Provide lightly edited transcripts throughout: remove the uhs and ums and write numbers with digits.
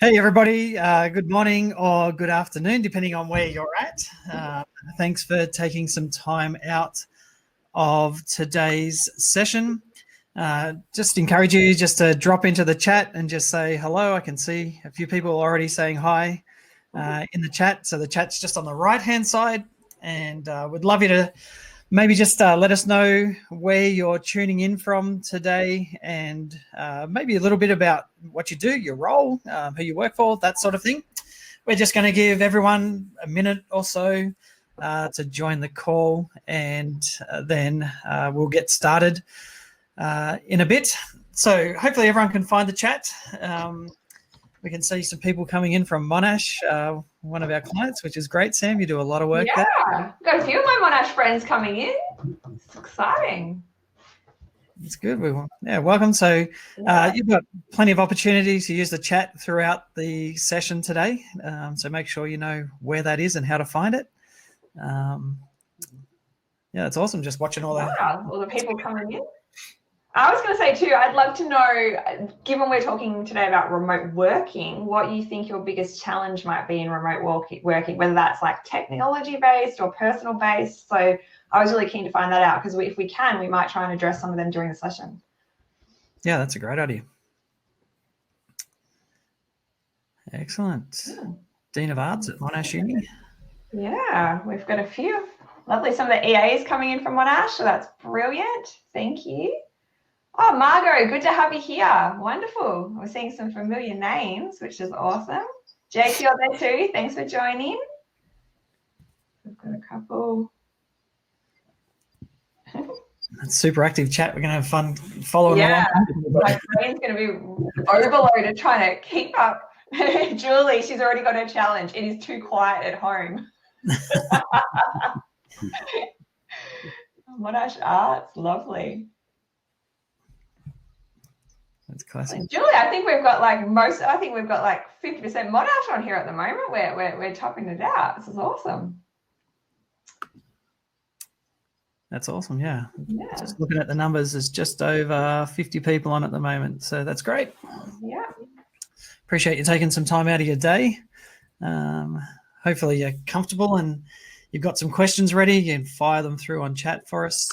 Hey everybody, good morning or good afternoon, depending on where you're at. Thanks for taking some time out of today's session. Just encourage you just to drop into the chat and just say hello. I can see a few people already saying hi in the chat. So the chat's just on the right-hand side, and would love you to maybe just let us know where you're tuning in from today, and maybe a little bit about what you do, your role, who you work for, that sort of thing. We're just going to give everyone a minute or so to join the call, and then we'll get started in a bit. So hopefully everyone can find the chat. We can see some people coming in from Monash, one of our clients, which is great. Sam, you do a lot of work there. Yeah, got a few of my Monash friends coming in. It's exciting. It's good. Welcome. So you've got plenty of opportunities to use the chat throughout the session today. So make sure you know where that is and how to find it. Yeah, it's awesome just watching all the people coming in. I was going to say too, I'd love to know, given we're talking today about remote working, what you think your biggest challenge might be in remote working, whether that's like technology-based or personal-based. So I was really keen to find that out, because if we can, we might try and address some of them during the session. Yeah, that's a great idea. Excellent. Yeah. Dean of Arts at Monash Uni. Yeah, we've got a few. Lovely. Some of the EAs coming in from Monash, so that's brilliant. Thank you. Oh, Margot, good to have you here. Wonderful. We're seeing some familiar names, which is awesome. Jake, you're there too. Thanks for joining. We've got a couple. That's super active chat. We're going to have fun following along. My brain's going to be overloaded trying to keep up. Julie, she's already got her challenge. It is too quiet at home. Monash Arts, lovely. That's classic. Julie, I think we've got like 50% Monash on here at the moment. We're topping it out. This is awesome. That's awesome, yeah. Just looking at the numbers, there's just over 50 people on at the moment, so that's great. Yeah. Appreciate you taking some time out of your day. Hopefully you're comfortable and you've got some questions ready. You can fire them through on chat for us.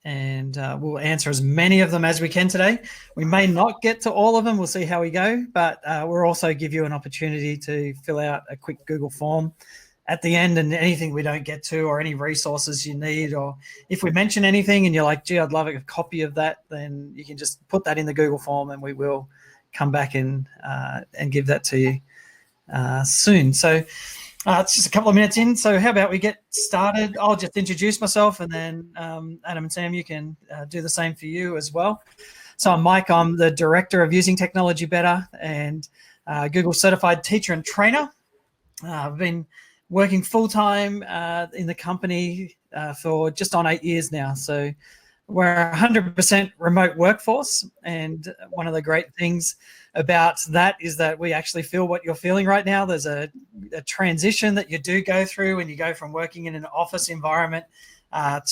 And we'll answer as many of them as we can today. We may not get to all of them. We'll see how we go, but we'll also give you an opportunity to fill out a quick Google form at the end, and anything we don't get to or any resources you need, or if we mention anything and you're like, gee, I'd love a copy of that, then you can just put that in the Google form and we will come back and give that to you soon. So it's just a couple of minutes in, so how about we get started? I'll just introduce myself, and then Adam and Sam, you can do the same for you as well. So I'm Mike. I'm the Director of Using Technology Better and Google Certified Teacher and Trainer. I've been working full-time in the company for just on 8 years now. So we're a 100% remote workforce, and one of the great things about that is that we actually feel what you're feeling right now. There's a transition that you do go through when you go from working in an office environment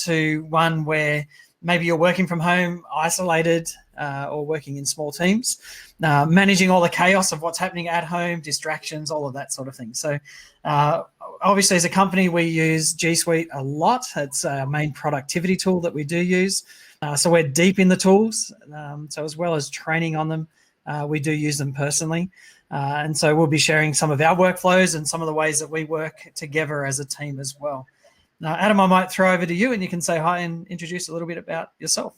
to one where maybe you're working from home, isolated, or working in small teams, managing all the chaos of what's happening at home, distractions, all of that sort of thing. So obviously as a company, we use G Suite a lot. It's our main productivity tool that we do use. So we're deep in the tools. So as well as training on them, we do use them personally. And so we'll be sharing some of our workflows and some of the ways that we work together as a team as well. Now, Adam, I might throw over to you and you can say hi and introduce a little bit about yourself.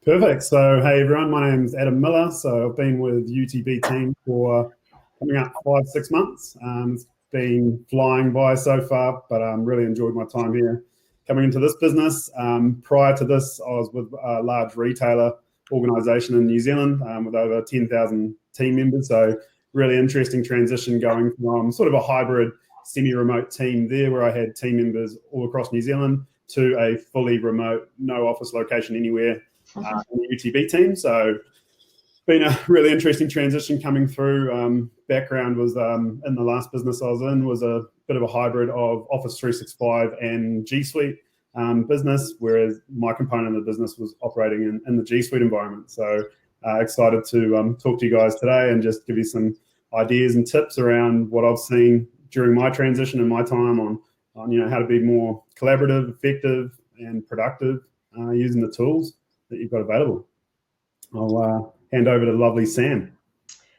Perfect. So, hey everyone, my name's Adam Miller. So I've been with UTB team for coming up 5-6 months. It's been flying by so far, but really enjoyed my time here coming into this business. Prior to this, I was with a large retailer organisation in New Zealand with over 10,000 team members. So really interesting transition going from sort of a hybrid semi-remote team there where I had team members all across New Zealand to a fully remote, no office location anywhere in the UTB team. So been a really interesting transition coming through. Background was in the last business I was in was a bit of a hybrid of Office 365 and G Suite business, whereas my component of the business was operating in the G Suite environment. So excited to talk to you guys today and just give you some ideas and tips around what I've seen during my transition and my time on how to be more collaborative, effective, and productive using the tools that you've got available. I'll hand over to lovely Sam.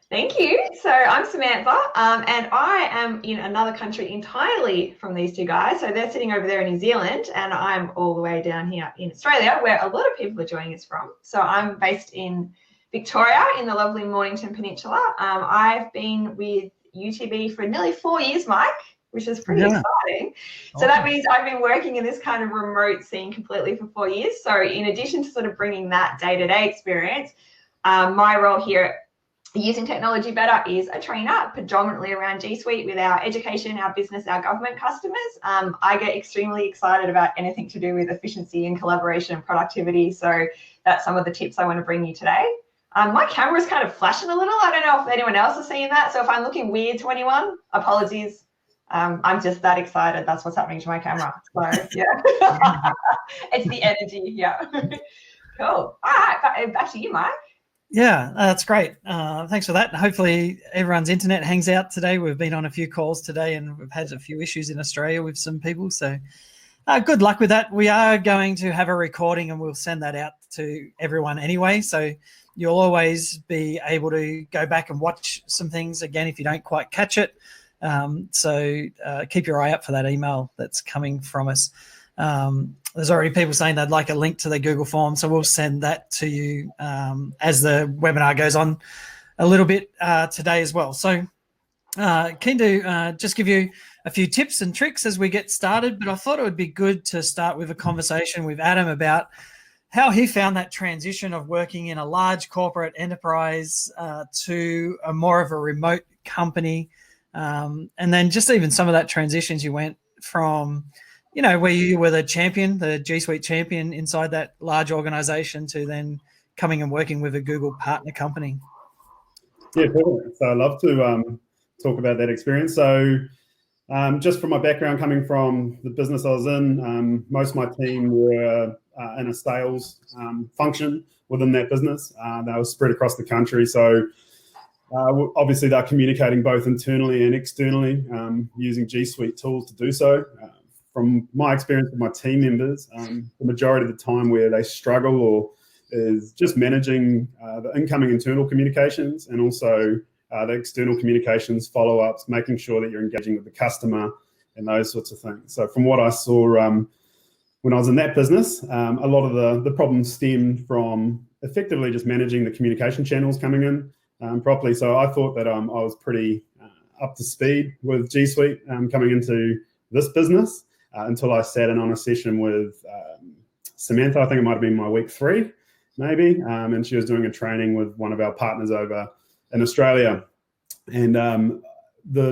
Thank you. So I'm Samantha, and I am in another country entirely from these two guys. So they're sitting over there in New Zealand, and I'm all the way down here in Australia, where a lot of people are joining us from. So I'm based in Victoria in the lovely Mornington Peninsula. I've been with UTB for nearly 4 years, Mike, which is pretty exciting. So that means I've been working in this kind of remote scene completely for 4 years. So in addition to sort of bringing that day-to-day experience, my role here Using Technology Better is a trainer predominantly around G Suite with our education, our business, our government customers. I get extremely excited about anything to do with efficiency and collaboration and productivity. So that's some of the tips I want to bring you today. My camera's kind of flashing a little. I don't know if anyone else is seeing that. So if I'm looking weird to anyone, apologies. I'm just that excited. That's what's happening to my camera. So yeah, it's the energy. Yeah. Cool. All right, back to you, Mike. Yeah, that's great. Thanks for that. Hopefully everyone's internet hangs out today. We've been on a few calls today and we've had a few issues in Australia with some people. So good luck with that. We are going to have a recording and we'll send that out to everyone anyway. So you'll always be able to go back and watch some things again if you don't quite catch it. So keep your eye out for that email that's coming from us. There's already people saying they'd like a link to the Google form, so we'll send that to you as the webinar goes on a little bit today as well. So keen to just give you a few tips and tricks as we get started, but I thought it would be good to start with a conversation with Adam about how he found that transition of working in a large corporate enterprise to a more of a remote company, and then just even some of that transitions you went from, where you were the champion, the G Suite champion inside that large organization to then coming and working with a Google partner company. Yeah, perfect. So I'd love to talk about that experience. So just from my background coming from the business I was in, most of my team were in a sales function within that business. They were spread across the country. So obviously they're communicating both internally and externally using G Suite tools to do so. From my experience with my team members, the majority of the time where they struggle or is just managing the incoming internal communications and also the external communications, follow-ups, making sure that you're engaging with the customer and those sorts of things. So from what I saw when I was in that business, a lot of the problems stemmed from effectively just managing the communication channels coming in properly. So I thought that I was pretty up to speed with G Suite coming into this business. Until I sat in on a session with Samantha. I think it might have been my week 3, maybe, and she was doing a training with one of our partners over in Australia. And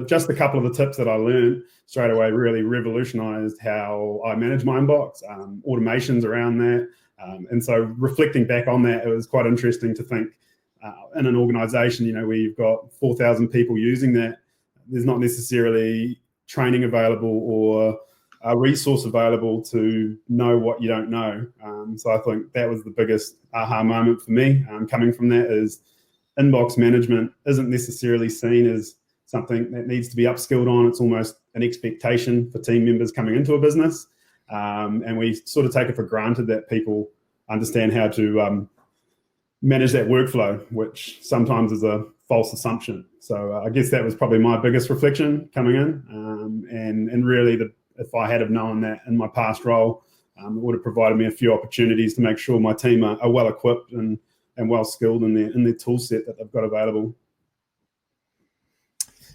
just a couple of the tips that I learned straight away really revolutionized how I manage my inbox, automations around that. And so reflecting back on that, it was quite interesting to think in an organization, where you've got 4,000 people using that, there's not necessarily training available or a resource available to know what you don't know. So I think that was the biggest aha moment for me. Coming from that is inbox management isn't necessarily seen as something that needs to be upskilled on. It's almost an expectation for team members coming into a business. And we sort of take it for granted that people understand how to manage that workflow, which sometimes is a false assumption. So I guess that was probably my biggest reflection coming in. And really if I had have known that in my past role, it would have provided me a few opportunities to make sure my team are well equipped and well skilled in their tool set that they've got available.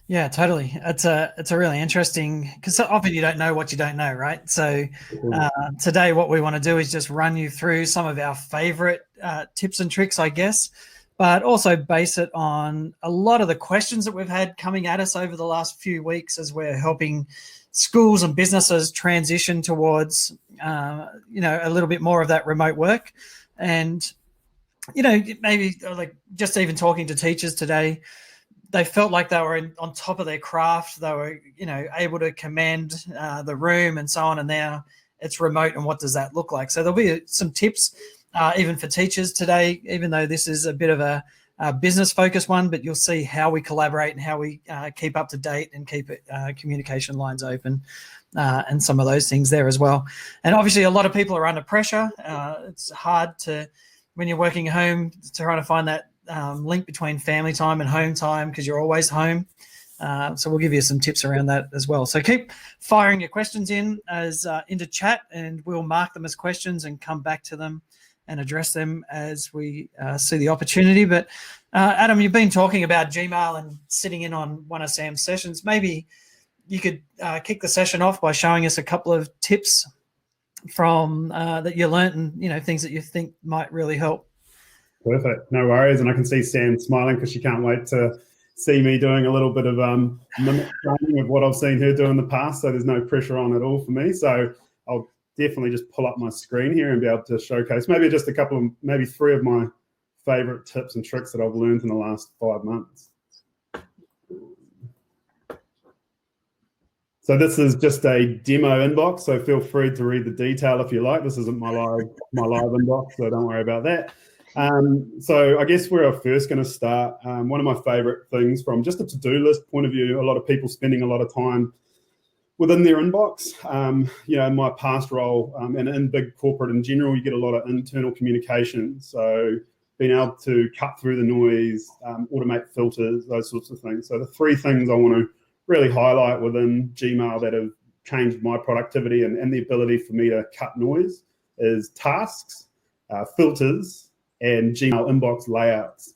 Yeah, totally. It's a really interesting, because so often you don't know what you don't know, right? So today what we want to do is just run you through some of our favorite tips and tricks, I guess, but also base it on a lot of the questions that we've had coming at us over the last few weeks as we're helping schools and businesses transition towards, a little bit more of that remote work. And, maybe like just even talking to teachers today, they felt like they were on top of their craft. They were, able to command the room and so on. And now it's remote. And what does that look like? So there'll be some tips even for teachers today, even though this is a bit of a business-focused one, but you'll see how we collaborate and how we keep up to date and keep communication lines open and some of those things there as well. And obviously, a lot of people are under pressure. It's hard when you're working at home, trying to find that link between family time and home time because you're always home. So we'll give you some tips around that as well. So keep firing your questions into chat, and we'll mark them as questions and come back to them and address them as we see the opportunity. But Adam, you've been talking about Gmail and sitting in on one of Sam's sessions. Maybe you could kick the session off by showing us a couple of tips from that you learnt and things that you think might really help. Perfect, no worries. And I can see Sam smiling because she can't wait to see me doing a little bit of mimic training of what I've seen her do in the past. So there's no pressure on at all for me. So I'll definitely just pull up my screen here and be able to showcase maybe just maybe 3 of my favorite tips and tricks that I've learned in the last 5 months. So this is just a demo inbox, so feel free to read the detail if you like. This isn't my live inbox, so don't worry about that. So I guess where I'm first going to start, one of my favorite things from just a to-do list point of view, a lot of people spending a lot of time within their inbox. In my past role and in big corporate in general, you get a lot of internal communication. So being able to cut through the noise, automate filters, those sorts of things. So the 3 things I want to really highlight within Gmail that have changed my productivity and the ability for me to cut noise is tasks, filters, and Gmail inbox layouts.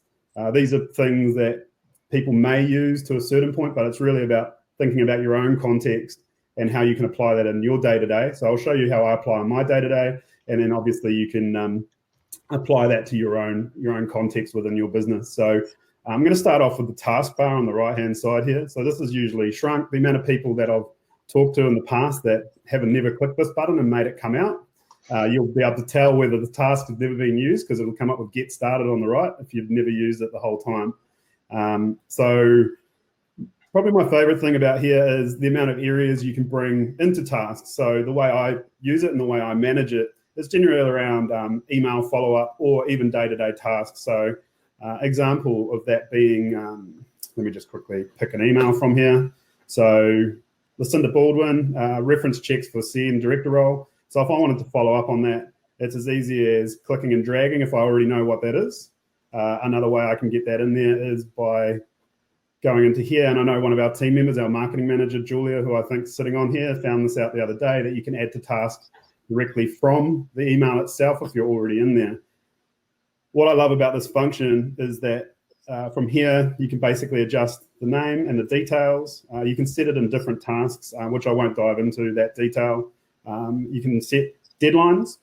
These are things that people may use to a certain point, but it's really about thinking about your own context and how you can apply that in your day-to-day. So I'll show you how I apply in my day-to-day, and then obviously you can apply that to your own context within your business. So I'm going to start off with the taskbar on the right-hand side here. So this is usually shrunk. The amount of people that I've talked to in the past that haven't never clicked this button and made it come out, you'll be able to tell whether the task has never been used because it'll come up with get started on the right if you've never used it the whole time. So probably my favorite thing about here is the amount of areas you can bring into tasks. So the way I use it and the way I manage it is generally around email follow-up or even day-to-day tasks. So example of that being, let me just quickly pick an email from here. So Lucinda Baldwin, reference checks for CM director role. So if I wanted to follow up on that, it's as easy as clicking and dragging if I already know what that is. Another way I can get that in there is by going into here, and I know one of our team members, our marketing manager, Julia, who I think is sitting on here, found this out the other day, that you can add to tasks directly from the email itself if you're already in there. What I love about this function is that from here, you can basically adjust the name and the details. You can set it in different tasks, which I won't dive into that detail. You can set deadlines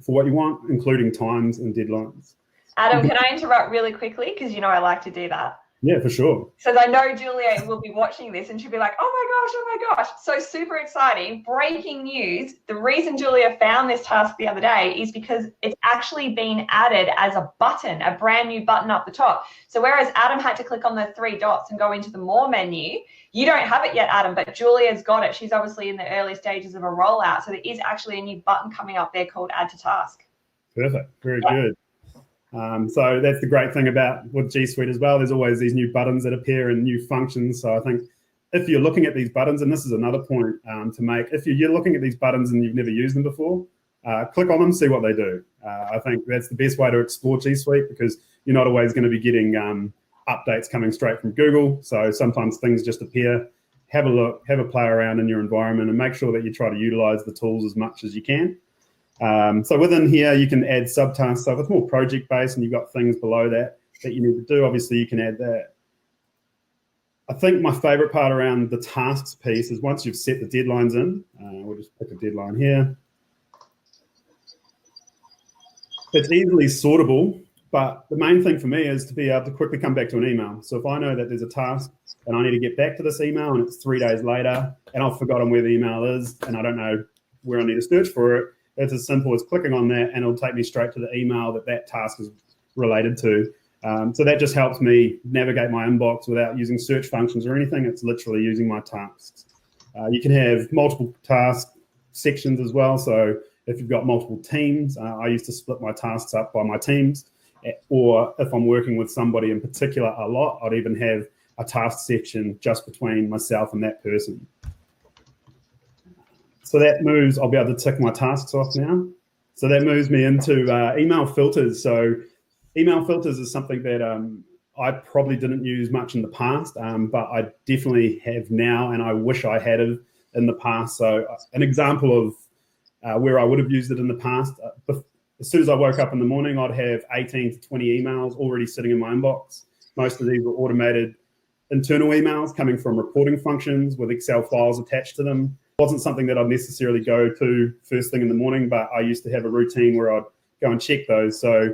for what you want, including times and deadlines. Adam, can I interrupt really quickly? Because I like to do that. Yeah, for sure. So I know Julia will be watching this and she'll be like, oh my gosh. So super exciting. Breaking news. The reason Julia found this task the other day is because it's actually been added as a button, a brand new button up the top. So whereas Adam had to click on the 3 dots and go into the more menu, you don't have it yet, Adam, but Julia's got it. She's obviously in the early stages of a rollout. So there is actually a new button coming up there called Add to Task. Perfect. Very good. So that's the great thing with G Suite as well. There's always these new buttons that appear and new functions. So I think if you're looking at these buttons, and this is another point to make, if you're looking at these buttons and you've never used them before, click on them, see what they do. I think that's the best way to explore G Suite because you're not always going to be getting updates coming straight from Google. So sometimes things just appear. Have a look, have a play around in your environment and make sure that you try to utilize the tools as much as you can. So within here, you can add subtasks. So if it's more project-based and you've got things below that you need to do, obviously you can add that. I think my favorite part around the tasks piece is once you've set the deadlines in, we'll just pick a deadline here. It's easily sortable, but the main thing for me is to be able to quickly come back to an email. So if I know that there's a task and I need to get back to this email and it's 3 days later and I've forgotten where the email is and I don't know where I need to search for it, it's as simple as clicking on that and it'll take me straight to the email that task is related to. So that just helps me navigate my inbox without using search functions or anything. It's literally using my tasks. You can have multiple task sections as well. So if you've got multiple teams, I used to split my tasks up by my teams. Or if I'm working with somebody in particular a lot, I'd even have a task section just between myself and that person. So that moves, I'll be able to tick my tasks off now. So that moves me into email filters. So email filters is something that I probably didn't use much in the past, but I definitely have now, and I wish I had it in the past. So an example of where I would have used it in the past, as soon as I woke up in the morning, I'd have 18 to 20 emails already sitting in my inbox. Most of these were automated internal emails coming from reporting functions with Excel files attached to them. It wasn't something that I'd necessarily go to first thing in the morning, but I used to have a routine where I'd go and check those. So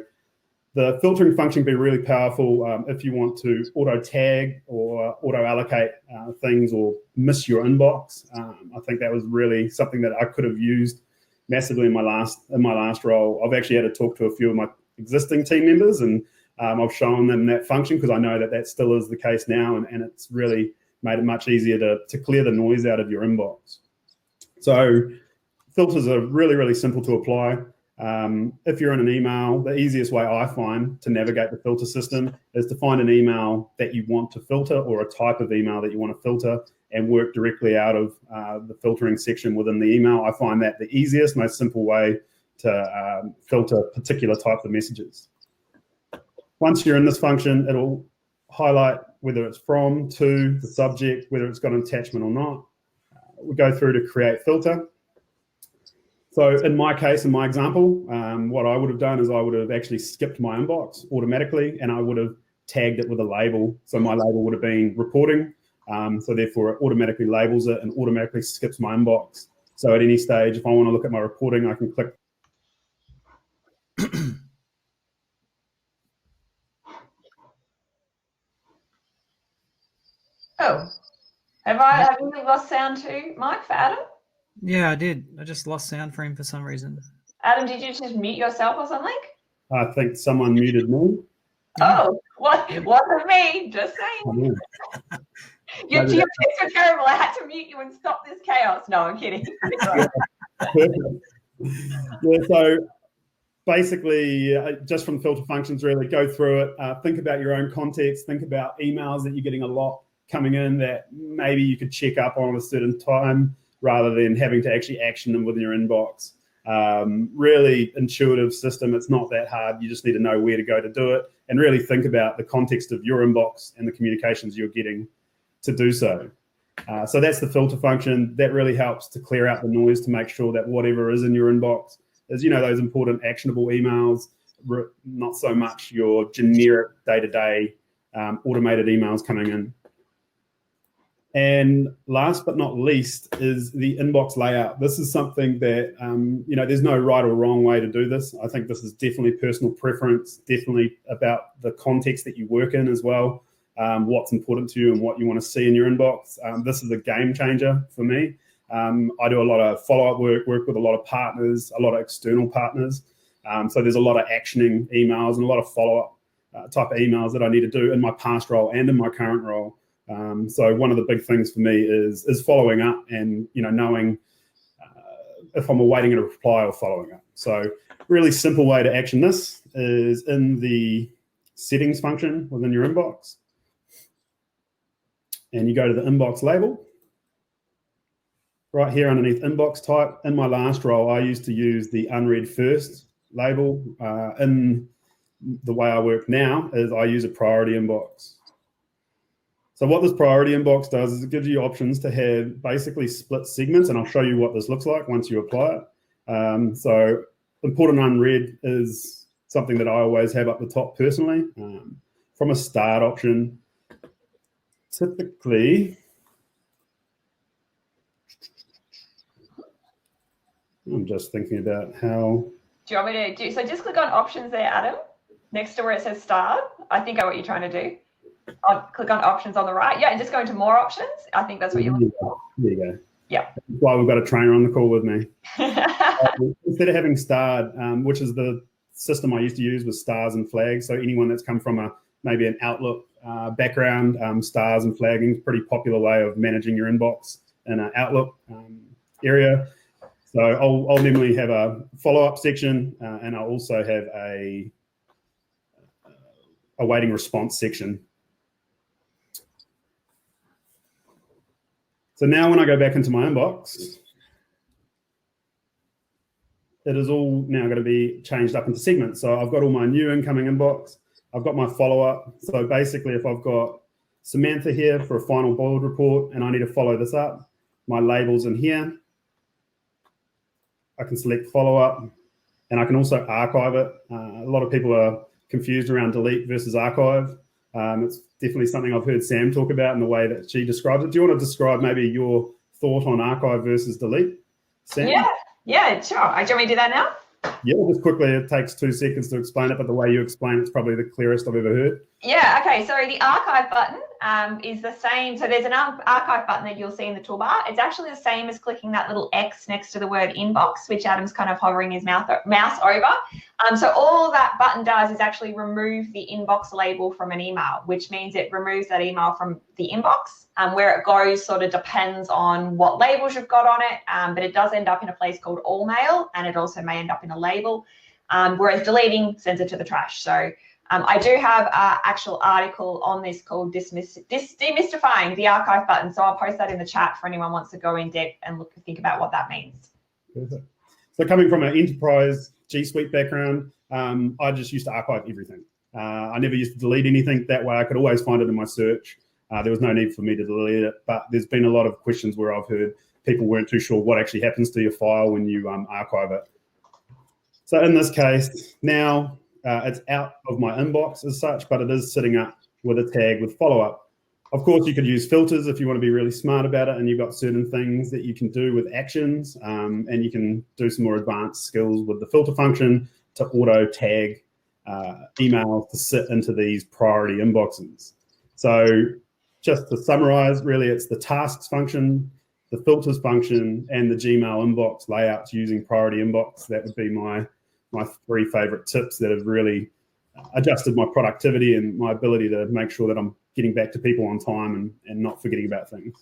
the filtering function can be really powerful if you want to auto tag or auto allocate things or miss your inbox. I think that was really something that I could have used massively in my last role. I've actually had to talk to a few of my existing team members, and I've shown them that function because I know that that still is the case now, and it's really made it much easier to clear the noise out of your inbox. So filters are really, really simple to apply. If you're in an email, the easiest way I find to navigate the filter system is to find an email that you want to filter or a type of email that you want to filter and work directly out of the filtering section within the email. I find that the easiest, most simple way to filter particular types of messages. Once you're in this function, it'll highlight whether it's from, to, the subject, whether it's got an attachment or not. We go through to create filter. So in my case, in my example, what I would have done is I would have actually skipped my inbox automatically, and I would have tagged it with a label. So my label would have been reporting. So therefore it automatically labels it and automatically skips my inbox. So at any stage, if I want to look at my reporting, I can click. Oh, have you lost sound too, Mike, for Adam? Yeah, I did. I just lost sound for him for some reason. Adam, did you just mute yourself or something? I think someone muted me. Oh, wasn't me, just saying. Your tips were terrible. I had to mute you and stop this chaos. No, I'm kidding. Yeah, so basically, just from filter functions, really go through it, think about your own context, think about emails that you're getting a lot coming in that maybe you could check up on at a certain time rather than having to actually action them within your inbox. Really intuitive system. It's not that hard. You just need to know where to go to do it and really think about the context of your inbox and the communications you're getting to do so. So that's the filter function. That really helps to clear out the noise to make sure that whatever is in your inbox is, those important actionable emails, not so much your generic day-to-day automated emails coming in. And last but not least is the inbox layout. This is something that, there's no right or wrong way to do this. I think this is definitely personal preference, definitely about the context that you work in as well, what's important to you and what you want to see in your inbox. This is a game changer for me. I do a lot of follow-up work with a lot of partners, a lot of external partners. So there's a lot of actioning emails and a lot of follow-up type of emails that I need to do in my past role and in my current role. So one of the big things for me is following up and, knowing if I'm awaiting a reply or following up. So really simple way to action this is in the settings function within your inbox. And you go to the inbox label. Right here underneath inbox type. In my last role, I used to use the unread first label. In the way I work now is I use a priority inbox. So what this priority inbox does is it gives you options to have basically split segments, and I'll show you what this looks like once you apply it. So important unread is something that I always have up the top personally. From a start option, typically, I'm just thinking about how. Do you want me to do, so just click on options there, Adam, next to where it says start. I think I know what you're trying to do. I'll click on options on the right. Yeah, and just go into more options. I think that's what you're looking for. There you go. Yeah. That's why we've got a trainer on the call with me. Instead of having starred, which is the system I used to use with stars and flags. So anyone that's come from maybe an Outlook background, stars and flagging is a pretty popular way of managing your inbox in an Outlook area. So I'll normally have a follow-up section and I'll also have a awaiting response section. So now when I go back into my inbox, it is all now going to be changed up into segments. So I've got all my new incoming inbox. I've got my follow-up. So basically, if I've got Samantha here for a final board report and I need to follow this up, my label's in here. I can select follow-up, and I can also archive it. A lot of people are confused around delete versus archive. It's definitely something I've heard Sam talk about in the way that she describes it. Do you want to describe maybe your thought on archive versus delete, Sam? Yeah, sure. Do you want me to do that now? Yeah, just quickly, it takes 2 seconds to explain it, but the way you explain it's probably the clearest I've ever heard. Yeah, okay, so the archive button is the same. So there's an archive button that you'll see in the toolbar. It's actually the same as clicking that little X next to the word inbox, which Adam's kind of hovering his mouse over. So all that button does is actually remove the inbox label from an email, which means it removes that email from the inbox. Where it goes sort of depends on what labels you've got on it, but it does end up in a place called all mail, and it also may end up in a label, whereas deleting sends it to the trash. So I do have an actual article on this called Demystifying the Archive Button. So I'll post that in the chat for anyone who wants to go in depth and think about what that means. Perfect. So coming from an enterprise G Suite background, I just used to archive everything. I never used to delete anything. That way I could always find it in my search. There was no need for me to delete it, but there's been a lot of questions where I've heard people weren't too sure what actually happens to your file when you archive it. So in this case, now it's out of my inbox as such, but it is sitting up with a tag with follow-up. Of course, you could use filters if you want to be really smart about it, and you've got certain things that you can do with actions, and you can do some more advanced skills with the filter function to auto tag emails to sit into these priority inboxes. So just to summarize, really, it's the tasks function, the filters function, and the Gmail inbox layouts using priority inbox. That would be my 3 favorite tips that have really adjusted my productivity and my ability to make sure that I'm getting back to people on time and not forgetting about things.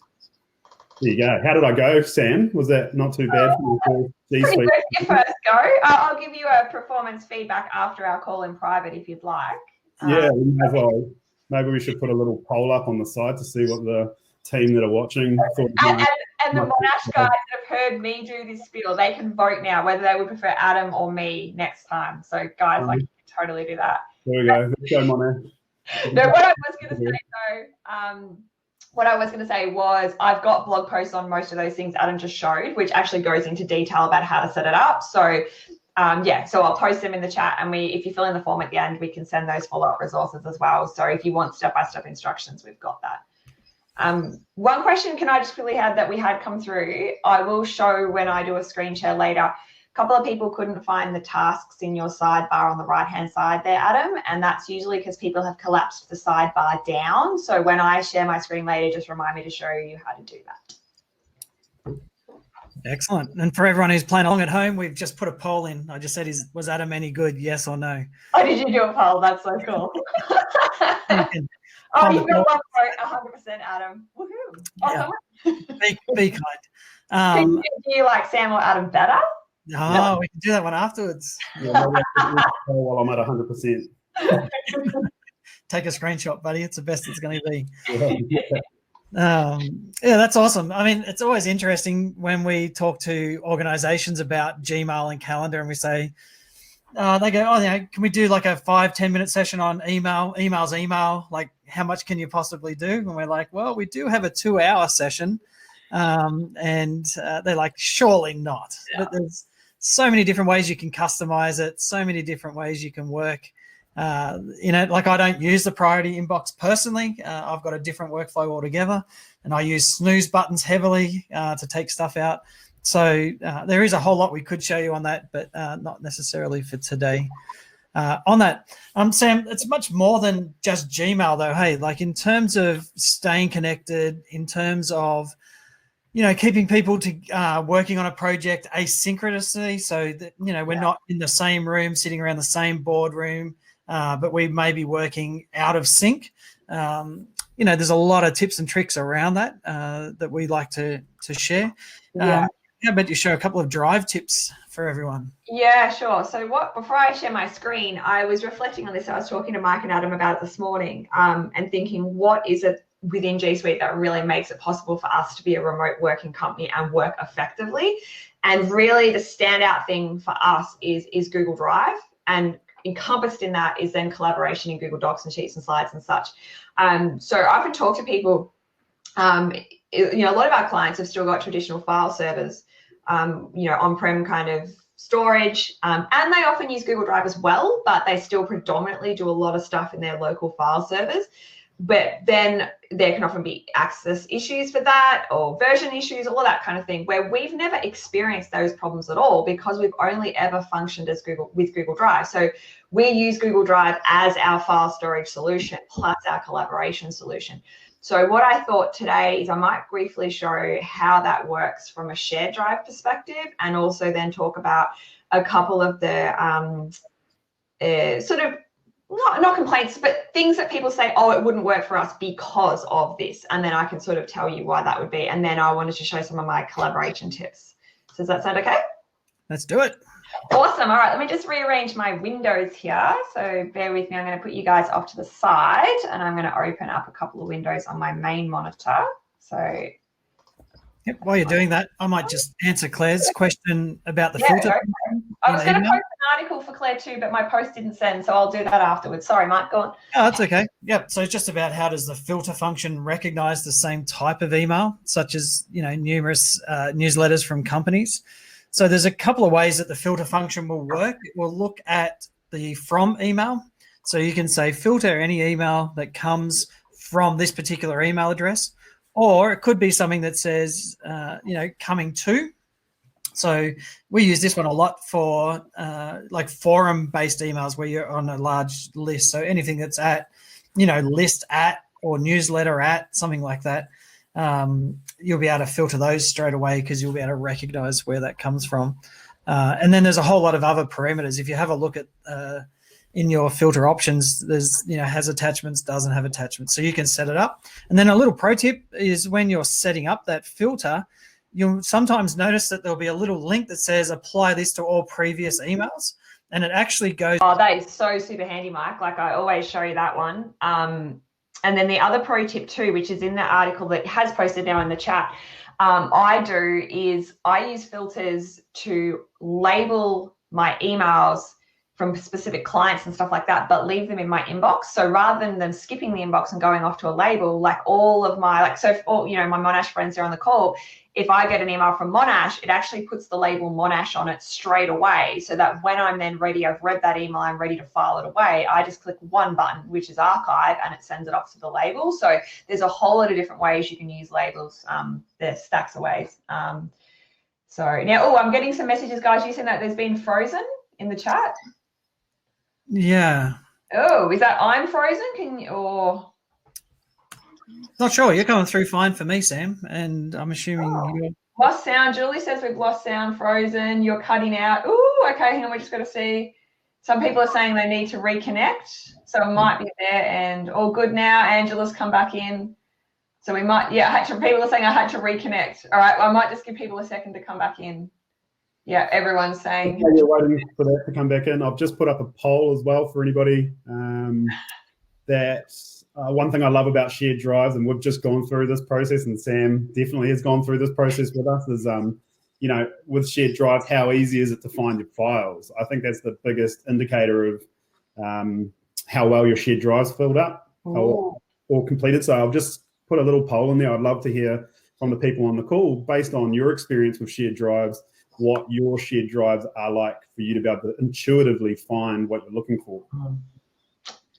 There you go. How did I go, Sam? Was that not too bad? Pretty good your first go. I'll give you a performance feedback after our call in private if you'd like. Yeah, well, maybe we should put a little poll up on the side to see what the team that are watching thought. And the Monash guys that have heard me do this spiel, they can vote now whether they would prefer Adam or me next time. So guys, you can totally do that. There we go. Let's go, Monash. No, what I was going to say though, what I was going to say was I've got blog posts on most of those things Adam just showed, which actually goes into detail about how to set it up. So so I'll post them in the chat, and if you fill in the form at the end, we can send those follow-up resources as well. So if you want step-by-step instructions, we've got that. One question can I just quickly add that we had come through, I will show when I do a screen share later. A couple of people couldn't find the tasks in your sidebar on the right-hand side there, Adam, and that's usually because people have collapsed the sidebar down. So when I share my screen later, just remind me to show you how to do that. Excellent. And for everyone who's playing along at home, we've just put a poll in. I just said, was Adam any good, yes or no? Oh, did you do a poll? That's so cool. Oh, you've got one vote, 100%, Adam. Woohoo. Yeah. Be kind. Do you like Sam or Adam better? No, we can do that one afterwards. Yeah, while I'm at 100%. Take a screenshot, buddy. It's the best it's going to be. Yeah. Yeah, that's awesome. I mean, it's always interesting when we talk to organizations about Gmail and calendar, and we say, they go, can we do like a 5-10 minute session on email, like how much can you possibly do? And we're like, well, we do have a 2-hour session. And they're like, surely not. Yeah. But there's so many different ways you can customize it, so many different ways you can work. Like I don't use the priority inbox personally. I've got a different workflow altogether, and I use snooze buttons heavily to take stuff out. So there is a whole lot we could show you on that, but not necessarily for today. On that, Sam, it's much more than just Gmail though. Hey, like in terms of staying connected, in terms of, keeping people to working on a project asynchronously, so that, we're not in the same room, sitting around the same boardroom, but we may be working out of sync. There's a lot of tips and tricks around that that we like to share. Yeah. How about you show a couple of Drive tips for everyone? Yeah, sure. So before I share my screen, I was reflecting on this. I was talking to Mike and Adam about it this morning, and thinking, what is it within G Suite that really makes it possible for us to be a remote working company and work effectively? And really the standout thing for us is Google Drive, and encompassed in that is then collaboration in Google Docs and Sheets and Slides and such. So I often talk to people, a lot of our clients have still got traditional file servers, on-prem kind of storage, and they often use Google Drive as well, but they still predominantly do a lot of stuff in their local file servers. But then there can often be access issues for that, or version issues, all that kind of thing, where we've never experienced those problems at all because we've only ever functioned as with Google Drive. So we use Google Drive as our file storage solution plus our collaboration solution. So what I thought today is I might briefly show how that works from a shared drive perspective, and also then talk about a couple of the sort of not complaints, but things that people say, oh, it wouldn't work for us because of this. And then I can sort of tell you why that would be. And then I wanted to show some of my collaboration tips. So does that sound okay? Let's do it. Awesome. All right, let me just rearrange my windows here. So bear with me. I'm going to put you guys off to the side, and I'm going to open up a couple of windows on my main monitor. So yep, while you're doing that, I might just answer Claire's question about the filter. Okay. I was going to post an article for Claire too, but my post didn't send, so I'll do that afterwards. Sorry, Mike, go on. Oh, that's okay. Yep. So it's just about how does the filter function recognize the same type of email, such as, numerous newsletters from companies. So there's a couple of ways that the filter function will work. It will look at the from email. So you can say filter any email that comes from this particular email address, or it could be something that says, coming to. So we use this one a lot for like forum-based emails where you're on a large list. So anything that's at, list at or newsletter at, something like that, you'll be able to filter those straight away because you'll be able to recognize where that comes from. And then there's a whole lot of other parameters. If you have a look at in your filter options, there's, has attachments, doesn't have attachments. So you can set it up. And then a little pro tip is when you're setting up that filter, you'll sometimes notice that there'll be a little link that says apply this to all previous emails. And it actually goes. Oh, that is so super handy, Mike. Like I always show you that one. And then the other pro tip too, which is in the article that has posted now in the chat, I use filters to label my emails from specific clients and stuff like that, but leave them in my inbox. So rather than them skipping the inbox and going off to a label, like all of my, my Monash friends are on the call, if I get an email from Monash, it actually puts the label Monash on it straight away, so that when I'm then ready, I've read that email, I'm ready to file it away, I just click one button, which is archive, and it sends it off to the label. So there's a whole lot of different ways you can use labels. There's stacks of ways. So now, I'm getting some messages, guys. You said that there's been frozen in the chat. Yeah. Oh, is that I'm frozen? Can you, or? Not sure. You're coming through fine for me, Sam, and I'm assuming you're... Lost sound. Julie says we've lost sound, frozen. You're cutting out. Ooh, okay, hang on. We're just going to see. Some people are saying they need to reconnect, so it might be there. And all good now. Angela's come back in. So we might, people are saying I had to reconnect. All right, I might just give people a second to come back in. Yeah, everyone's saying. While you're waiting for that to come back in, I've just put up a poll as well for anybody that one thing I love about shared drives, and we've just gone through this process, and Sam definitely has gone through this process with us, is, with shared drives, how easy is it to find your files? I think that's the biggest indicator of how well your shared drive's filled up or completed. So I'll just put a little poll in there. I'd love to hear from the people on the call, based on your experience with shared drives, what your shared drives are like for you to be able to intuitively find what you're looking for.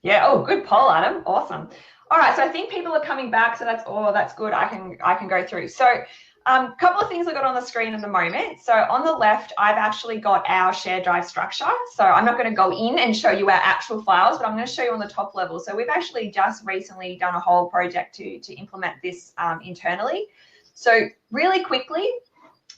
Yeah. Oh, good poll, Adam. Awesome. All right. So I think people are coming back. So that's good. I can go through. So a couple of things I got on the screen at the moment. So on the left, I've actually got our shared drive structure. So I'm not going to go in and show you our actual files, but I'm going to show you on the top level. So we've actually just recently done a whole project to implement this internally. So really quickly,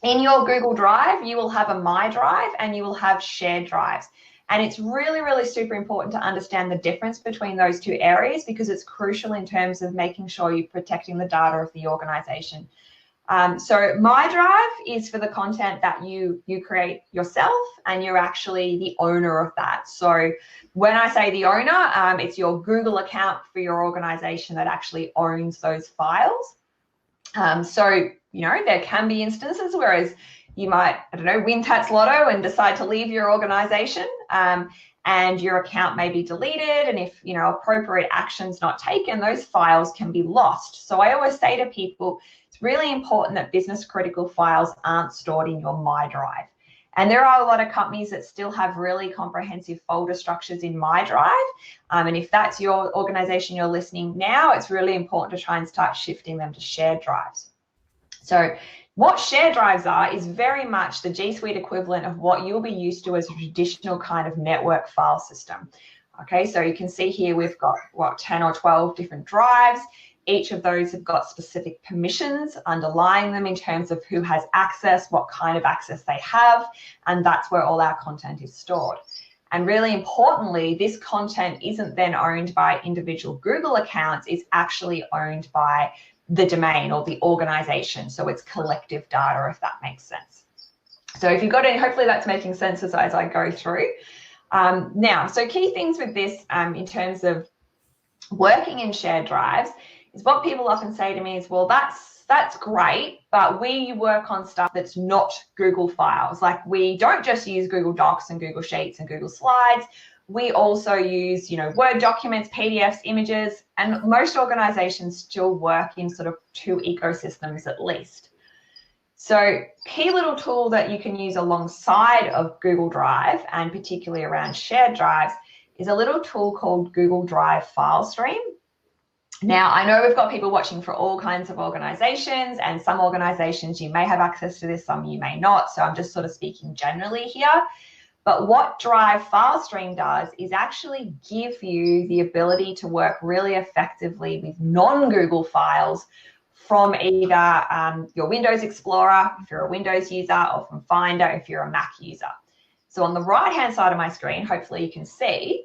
in your Google Drive, you will have a My Drive and you will have shared drives. And it's really, really super important to understand the difference between those two areas, because it's crucial in terms of making sure you're protecting the data of the organization. So My Drive is for the content that you create yourself, and you're actually the owner of that. So when I say the owner, it's your Google account for your organization that actually owns those files. So, there can be instances whereas you might, win Tats Lotto and decide to leave your organization, and your account may be deleted, and if, appropriate action's not taken, those files can be lost. So I always say to people, it's really important that business critical files aren't stored in your My Drive. And there are a lot of companies that still have really comprehensive folder structures in My Drive. And if that's your organization you're listening now, it's really important to try and start shifting them to shared drives. So what shared drives are is very much the G Suite equivalent of what you'll be used to as a traditional kind of network file system. Okay, so you can see here we've got, 10 or 12 different drives. Each of those have got specific permissions underlying them in terms of who has access, what kind of access they have, and that's where all our content is stored. And really importantly, this content isn't then owned by individual Google accounts, it's actually owned by the domain or the organization. So it's collective data, if that makes sense. So if you've got any, hopefully that's making sense as I go through. Now, so key things with this in terms of working in shared drives is what people often say to me is, well, that's great, but we work on stuff that's not Google files. Like we don't just use Google Docs and Google Sheets and Google Slides. We also use, Word documents, PDFs, images, and most organizations still work in sort of 2 ecosystems at least. So key little tool that you can use alongside of Google Drive, and particularly around shared drives, is a little tool called Google Drive File Stream. Now, I know we've got people watching for all kinds of organizations, and some organizations you may have access to this, some you may not. So I'm just sort of speaking generally here. But what Drive File Stream does is actually give you the ability to work really effectively with non-Google files from either your Windows Explorer, if you're a Windows user, or from Finder, if you're a Mac user. So on the right-hand side of my screen, hopefully you can see,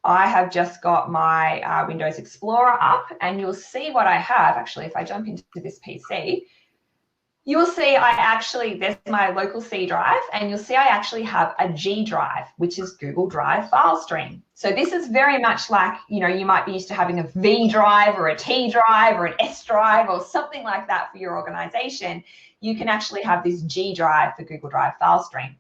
I have just got my Windows Explorer up, and you'll see what I have. Actually, if I jump into this PC, you'll see there's my local C drive, and you'll see I actually have a G drive, which is Google Drive File Stream. So this is very much like, you might be used to having a V drive or a T drive or an S drive or something like that for your organization. You can actually have this G drive for Google Drive File Stream.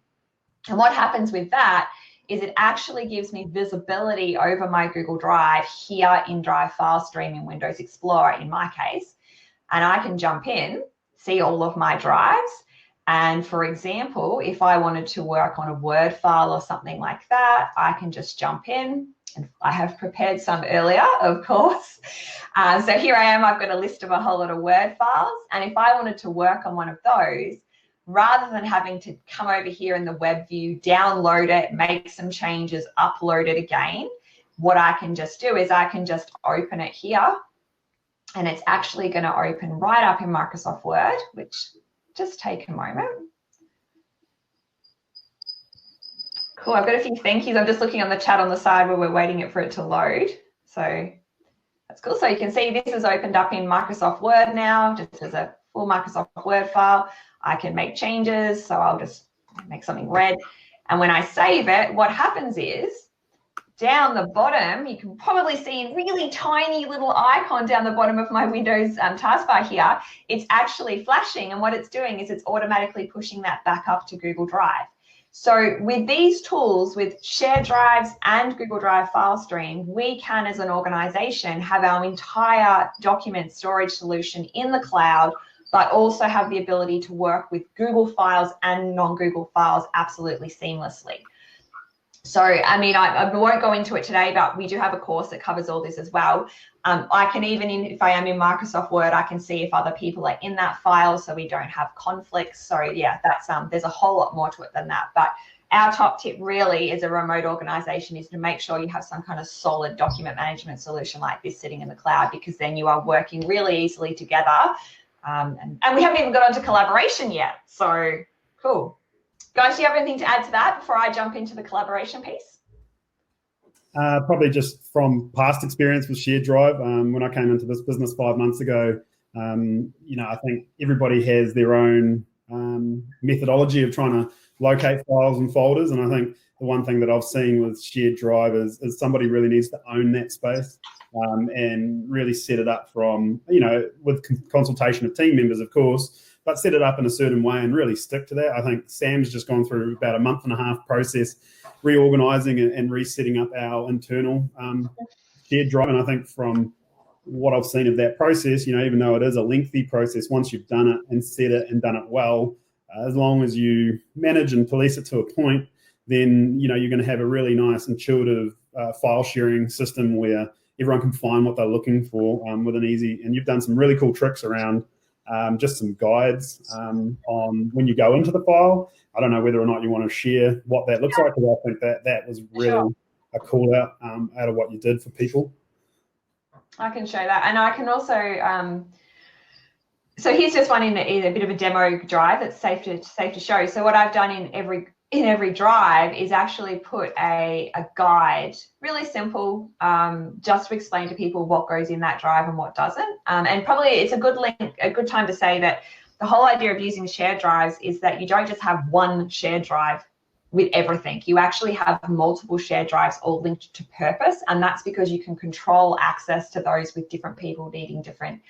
And what happens with that is it actually gives me visibility over my Google Drive here in Drive File Stream in Windows Explorer in my case. And I can jump in, see all of my drives. And for example, if I wanted to work on a Word file or something like that, I can just jump in. And I have prepared some earlier, of course. So here I am, I've got a list of a whole lot of Word files. And if I wanted to work on one of those, rather than having to come over here in the web view, download it, make some changes, upload it again, what I can just do is I can just open it here, and it's actually going to open right up in Microsoft Word, which just take a moment. Cool, I've got a few thank yous. I'm just looking on the chat on the side where we're waiting for it to load. So that's cool. So you can see this is opened up in Microsoft Word now, just as a full Microsoft Word file. I can make changes, so I'll just make something red. And when I save it, what happens is down the bottom, you can probably see a really tiny little icon down the bottom of my Windows taskbar here. It's actually flashing, and what it's doing is it's automatically pushing that back up to Google Drive. So with these tools, with shared drives and Google Drive File Stream, we can, as an organization, have our entire document storage solution in the cloud, but also have the ability to work with Google files and non-Google files absolutely seamlessly. So, I mean, I won't go into it today, but we do have a course that covers all this as well. I can even, if I am in Microsoft Word, I can see if other people are in that file, so we don't have conflicts. So yeah, that's there's a whole lot more to it than that. But our top tip really as a remote organization is to make sure you have some kind of solid document management solution like this sitting in the cloud, because then you are working really easily together. And we haven't even got onto collaboration yet. So cool. Guys, do you have anything to add to that before I jump into the collaboration piece? Probably just from past experience with shared drive. When I came into this business 5 months ago, I think everybody has their own methodology of trying to locate files and folders, and I think the one thing that I've seen with shared drive is somebody really needs to own that space and really set it up from, with consultation of team members, of course, but set it up in a certain way and really stick to that. I think Sam's just gone through about a month and a half process reorganizing and resetting up our internal shared drive. And I think from what I've seen of that process, even though it is a lengthy process, once you've done it and set it and done it well, as long as you manage and police it to a point, then you're going to have a really nice intuitive file sharing system where everyone can find what they're looking for with an easy. And you've done some really cool tricks around just some guides on when you go into the file. I don't know whether or not you want to share what that looks like, because I think that was really a call out of what you did for people. I can show that, and I can also. So here's just one in a bit of a demo drive that's safe to show. So what I've done in every drive is actually put a guide, really simple, just to explain to people what goes in that drive and what doesn't. And probably it's a good time to say that the whole idea of using shared drives is that you don't just have one shared drive with everything. You actually have multiple shared drives all linked to purpose, and that's because you can control access to those with different people needing different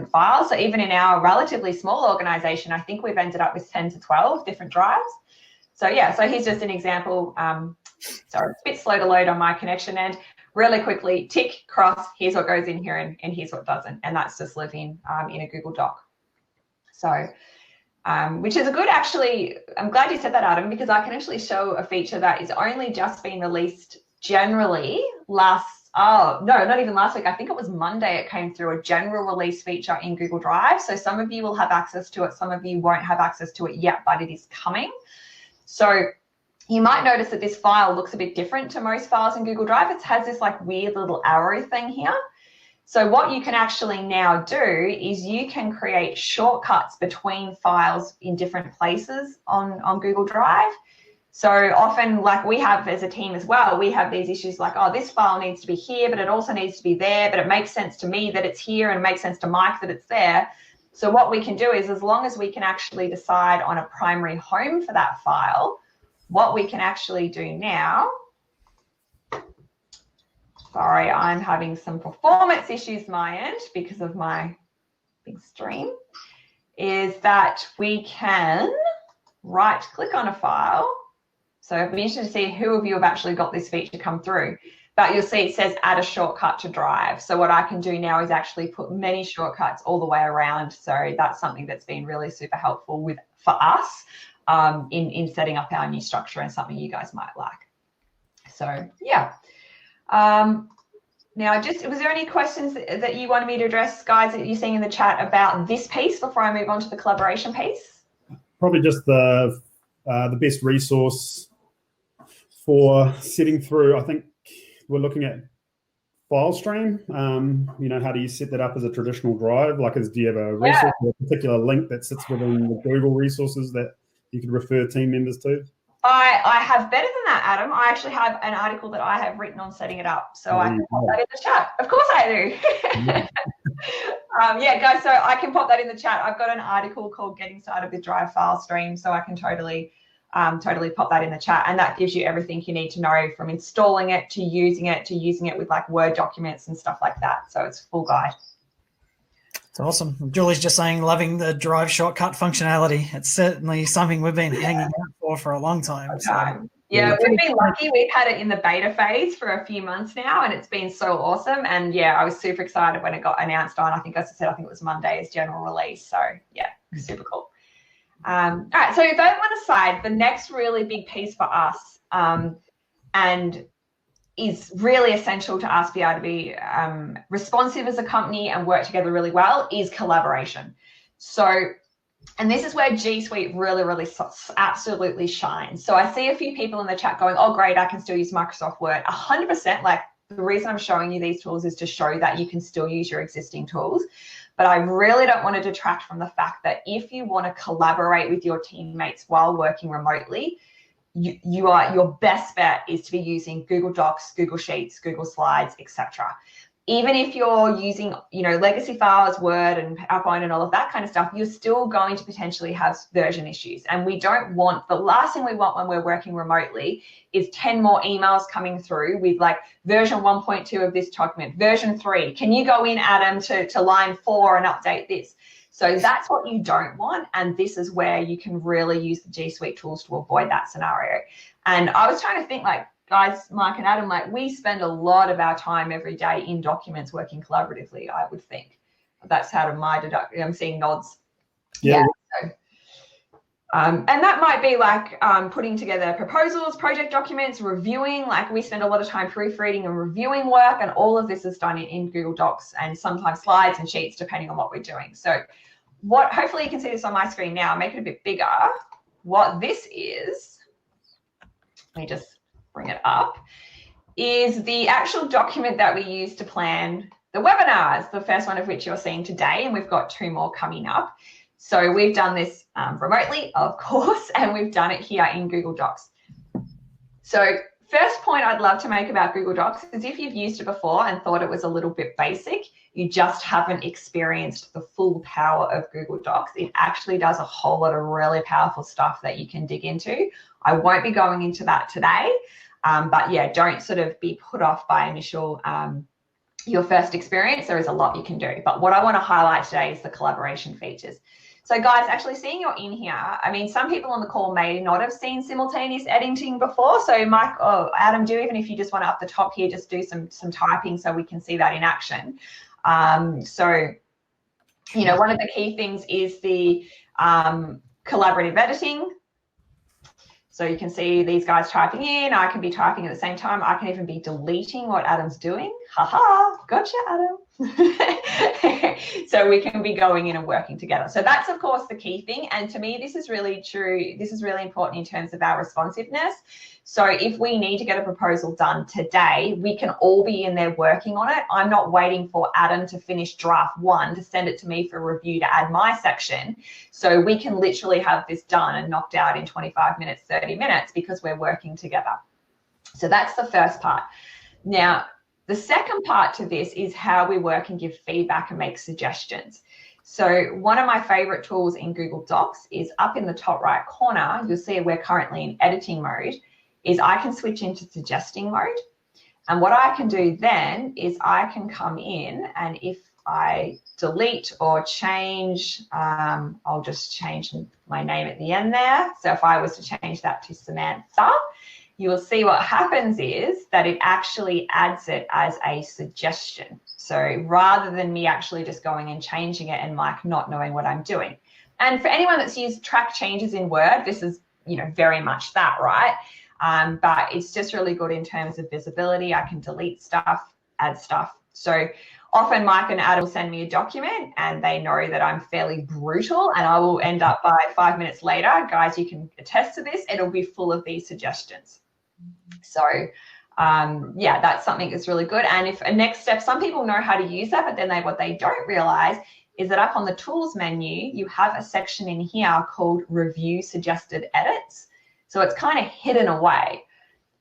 files. So even in our relatively small organization, I think we've ended up with 10 to 12 different drives. So yeah, so here's just an example. Sorry, it's a bit slow to load on my connection end. Really quickly, tick, cross, here's what goes in here and here's what doesn't. And that's just living in a Google Doc. So, which is a good, actually, I'm glad you said that, Adam, because I can actually show a feature that is only just been released generally not even last week. I think it was Monday it came through, a general release feature in Google Drive. So some of you will have access to it. Some of you won't have access to it yet, but it is coming. So you might notice that this file looks a bit different to most files in Google Drive. It has this like weird little arrow thing here. So what you can actually now do is you can create shortcuts between files in different places on Google Drive. So often, like we have as a team as well, we have these issues like, oh, this file needs to be here, but it also needs to be there, but it makes sense to me that it's here and it makes sense to Mike that it's there. So what we can do is, as long as we can actually decide on a primary home for that file, what we can actually do now, sorry, I'm having some performance issues my end because of my big stream, is that we can right click on a file. So it'd be interesting to see who of you have actually got this feature come through. But you'll see it says add a shortcut to Drive. So what I can do now is actually put many shortcuts all the way around. So that's something that's been really super helpful for us in setting up our new structure, and something you guys might like. So yeah. Now, was there any questions that you wanted me to address, guys, that you're seeing in the chat about this piece before I move on to the collaboration piece? Probably just the best resource for setting through. I think we're looking at file stream. How do you set that up as a traditional drive? Like, do you have a resource or a particular link that sits within the Google resources that you could refer team members to? I have better than that, Adam. I actually have an article that I have written on setting it up. So I can pop that in the chat. Of course I do. Yeah, guys, so I can pop that in the chat. I've got an article called Getting Started with Drive File Stream, so I can totally pop that in the chat, and that gives you everything you need to know, from installing it to using it with like Word documents and stuff like that. So it's a full guide. It's awesome. Julie's just saying, loving the Drive shortcut functionality. It's certainly something we've been hanging out for a long time. So. Yeah, we've been lucky. We've had it in the beta phase for a few months now, and it's been so awesome. And yeah, I was super excited when it got announced on, I think it was Monday as general release. So yeah, super cool. All right, so that one aside, the next really big piece for us, and is really essential to us be able to be responsive as a company and work together really well, is collaboration. So, and this is where G Suite really, really absolutely shines. So I see a few people in the chat going, oh, great, I can still use Microsoft Word. 100%, like, the reason I'm showing you these tools is to show that you can still use your existing tools. But I really don't want to detract from the fact that if you want to collaborate with your teammates while working remotely, your best bet is to be using Google Docs, Google Sheets, Google Slides, etc. even if you're using, legacy files, Word and PowerPoint and all of that kind of stuff, you're still going to potentially have version issues. And we don't want, the last thing we want when we're working remotely is 10 more emails coming through with like version 1.2 of this document, version 3. Can you go in, Adam, to line 4 and update this? So that's what you don't want. And this is where you can really use the G Suite tools to avoid that scenario. And I was trying to think, like, guys, Mike and Adam, like, we spend a lot of our time every day in documents working collaboratively, I would think. That's out of my deduction. I'm seeing nods. Yeah. So, and that might be like putting together proposals, project documents, reviewing. Like, we spend a lot of time proofreading and reviewing work, and all of this is done in Google Docs and sometimes slides and sheets, depending on what we're doing. So hopefully you can see this on my screen now, make it a bit bigger. What this is, let me just bring it up, is the actual document that we use to plan the webinars, the first one of which you're seeing today, and we've got 2 more coming up. So we've done this remotely, of course, and we've done it here in Google Docs. So first point I'd love to make about Google Docs is if you've used it before and thought it was a little bit basic, you just haven't experienced the full power of Google Docs. It actually does a whole lot of really powerful stuff that you can dig into. I won't be going into that today, but yeah, don't sort of be put off by initial your first experience. There is a lot you can do, but what I want to highlight today is the collaboration features. So guys, actually seeing you're in here, I mean, some people on the call may not have seen simultaneous editing before. So Mike or Adam, even if you just want to up the top here, just do some typing so we can see that in action. So, one of the key things is the collaborative editing. So you can see these guys typing in. I can be typing at the same time. I can even be deleting what Adam's doing. Haha, gotcha, Adam. So we can be going in and working together. So that's, of course, the key thing. And to me, this is really true. This is really important in terms of our responsiveness. So if we need to get a proposal done today, we can all be in there working on it. I'm not waiting for Adam to finish draft 1 to send it to me for review to add my section. So we can literally have this done and knocked out in 25 minutes, 30 minutes because we're working together. So that's the first part. Now, the second part to this is how we work and give feedback and make suggestions. So one of my favorite tools in Google Docs is up in the top right corner. You'll see we're currently in editing mode. Is I can switch into suggesting mode. And what I can do then is I can come in, and if I delete or change, I'll just change my name at the end there. So if I was to change that to Samantha, you will see what happens is that it actually adds it as a suggestion. So rather than me actually just going and changing it and Mike not knowing what I'm doing. And for anyone that's used track changes in Word, this is, very much that, right? But it's just really good in terms of visibility. I can delete stuff, add stuff. So often Mike and Adam will send me a document and they know that I'm fairly brutal, and I will end up by 5 minutes later, guys, you can attest to this, it'll be full of these suggestions. So yeah, that's something that's really good. And if a next step, some people know how to use that, but then what they don't realize is that up on the tools menu, you have a section in here called review suggested edits. So it's kind of hidden away.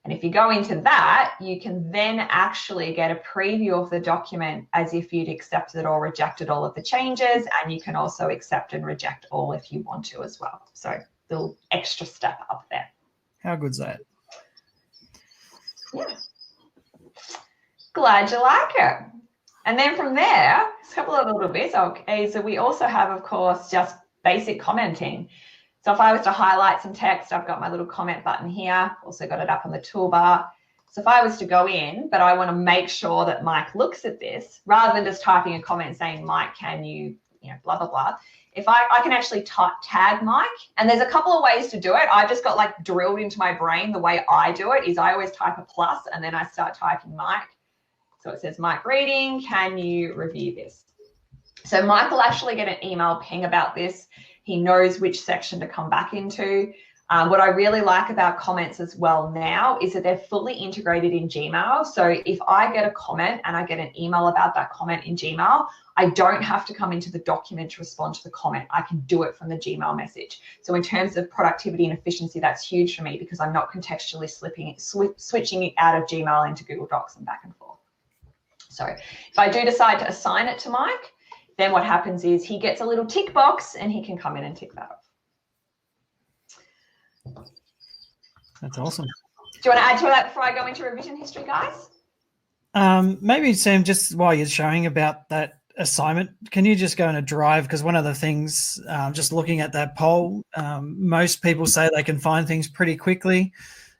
And if you go into that, you can then actually get a preview of the document as if you'd accepted or rejected all of the changes. And you can also accept and reject all if you want to as well. So little extra step up there. How good's that? Yeah. Glad you like it. And then from there, a couple of little bits. Okay, so we also have, of course, just basic commenting. So if I was to highlight some text, I've got my little comment button here, also got it up on the toolbar. So if I was to go in, but I want to make sure that Mike looks at this, rather than just typing a comment saying, Mike, can you, blah, blah, blah. If I can actually tag Mike, and there's a couple of ways to do it. I've just got like drilled into my brain. The way I do it is I always type a plus and then I start typing Mike. So it says, Mike reading, can you review this? So Mike will actually get an email ping about this. He knows which section to come back into. What I really like about comments as well now is that they're fully integrated in Gmail. So if I get a comment and I get an email about that comment in Gmail, I don't have to come into the document to respond to the comment. I can do it from the Gmail message. So in terms of productivity and efficiency, that's huge for me because I'm not contextually switching it out of Gmail into Google Docs and back and forth. So if I do decide to assign it to Mike, then what happens is he gets a little tick box and he can come in and tick that off. That's awesome. Do you want to add to that before I go into revision history, guys? Maybe, Sam, just while you're showing about that assignment, can you just go in a drive? Because one of the things, just looking at that poll, most people say they can find things pretty quickly.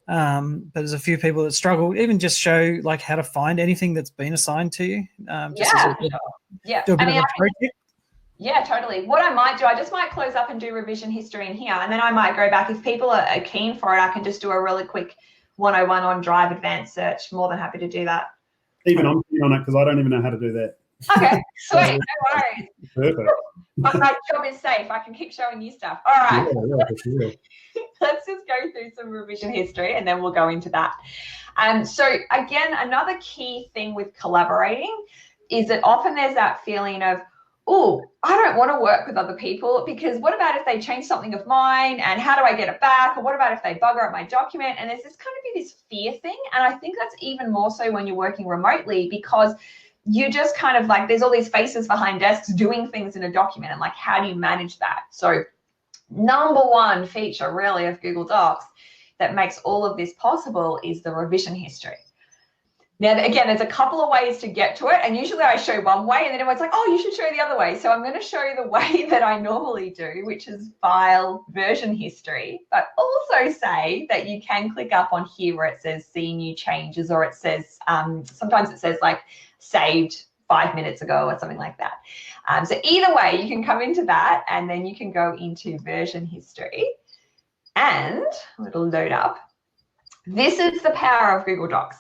But there's a few people that struggle. Even just show like how to find anything that's been assigned to you. Just yeah. Do a bit of a pro tip. Yeah, totally. What I might do, I just might close up and do revision history in here, and then I might go back. If people are keen for it, I can just do a really quick 101 on Drive Advanced Search. More than happy to do that. Even I'm keen on it because I don't even know how to do that. Okay, sweet, no worries. Perfect. But my job is safe. I can keep showing you stuff. All right. Yeah, for sure. Let's just go through some revision history and then we'll go into that. So again, another key thing with collaborating is that often there's that feeling of, oh, I don't want to work with other people because what about if they change something of mine and how do I get it back? Or what about if they bugger up my document? And there's this kind of this fear thing. And I think that's even more so when you're working remotely because you just kind of like, there's all these faces behind desks doing things in a document and like, how do you manage that? So number one feature really of Google Docs that makes all of this possible is the revision history. Now, again, there's a couple of ways to get to it, and usually I show one way, and then everyone's like, oh, you should show the other way. So I'm going to show you the way that I normally do, which is File, Version History, but also say that you can click up on here where it says See New Changes, or it says, sometimes it says like saved 5 minutes ago or something like that. So either way, you can come into that, and then you can go into Version History, and it'll load up. This is the power of Google Docs.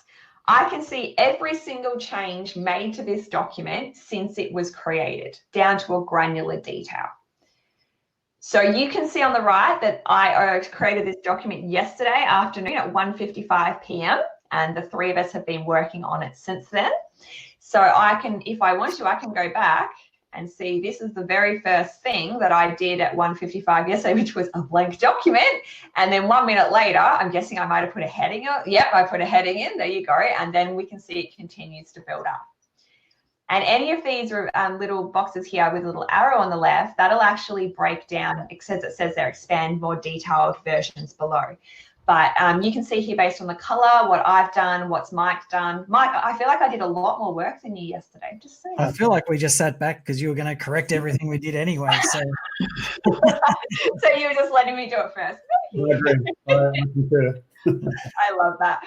I can see every single change made to this document since it was created, down to a granular detail. So you can see on the right that I created this document yesterday afternoon at 1:55 p.m. and the three of us have been working on it since then. So I can, if I want to, I can go back and see this is the very first thing that I did at 1:55 yesterday, which was a blank document. And then 1 minute later, I'm guessing I might have put a heading. Yep, I put a heading in. There you go. And then we can see it continues to build up. And any of these little boxes here with a little arrow on the left, that'll actually break down. It says there, expand more detailed versions below. But you can see here based on the color, what I've done, what's Mike done. Mike, I feel like I did a lot more work than you yesterday. Just saying. I feel like we just sat back because you were going to correct everything we did anyway. So, so you were just letting me do it first. I love that.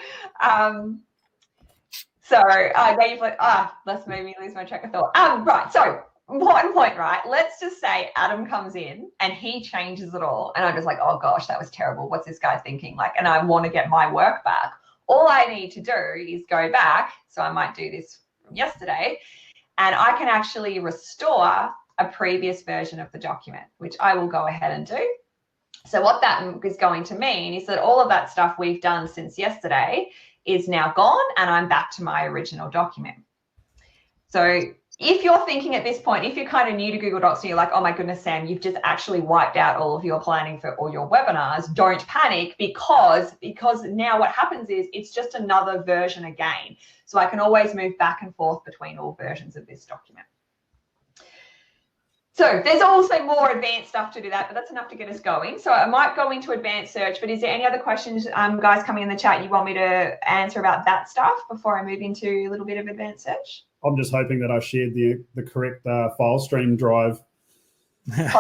So now you've like, that's made me lose my track of thought. Right, so important point, right? Let's just say Adam comes in and he changes it all. And I'm just like, oh gosh, that was terrible. What's this guy thinking? Like, and I want to get my work back. All I need to do is go back. So I might do this from yesterday and I can actually restore a previous version of the document, which I will go ahead and do. So what that is going to mean is that all of that stuff we've done since yesterday is now gone and I'm back to my original document. So if you're thinking at this point, if you're kind of new to Google Docs and you're like, oh my goodness, Sam, you've just actually wiped out all of your planning for all your webinars, don't panic because now what happens is it's just another version again. So I can always move back and forth between all versions of this document. So there's also more advanced stuff to do that, but that's enough to get us going. So I might go into advanced search, but is there any other questions, guys, coming in the chat you want me to answer about that stuff before I move into a little bit of advanced search? I'm just hoping that I shared the correct file stream drive. Hang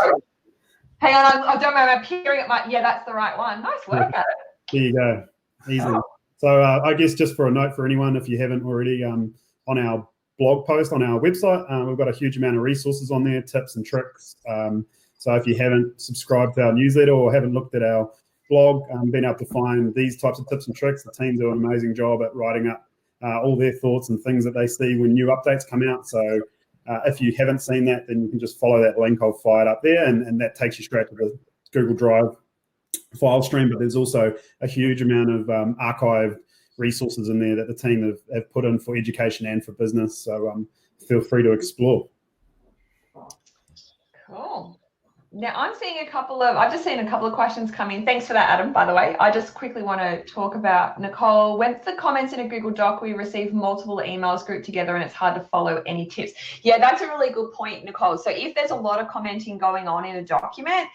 on, I don't remember peering at my, yeah, that's the right one. Nice work at it. There you go, easy. So I guess just for a note for anyone, if you haven't already, on our blog post on our website, we've got a huge amount of resources on there, tips and tricks. So if you haven't subscribed to our newsletter or haven't looked at our blog, been able to find these types of tips and tricks, the team do an amazing job at writing up all their thoughts and things that they see when new updates come out. So if you haven't seen that, then you can just follow that link I've fired up there, and that takes you straight to the Google Drive file stream. But there's also a huge amount of archived resources in there that the team have put in for education and for business. So feel free to explore. Cool. Now I've just seen a couple of questions come in. Thanks for that, Adam, by the way. I just quickly want to talk about Nicole. When the comments in a Google Doc, we receive multiple emails grouped together and it's hard to follow any tips. Yeah, that's a really good point, Nicole. So if there's a lot of commenting going on in a document,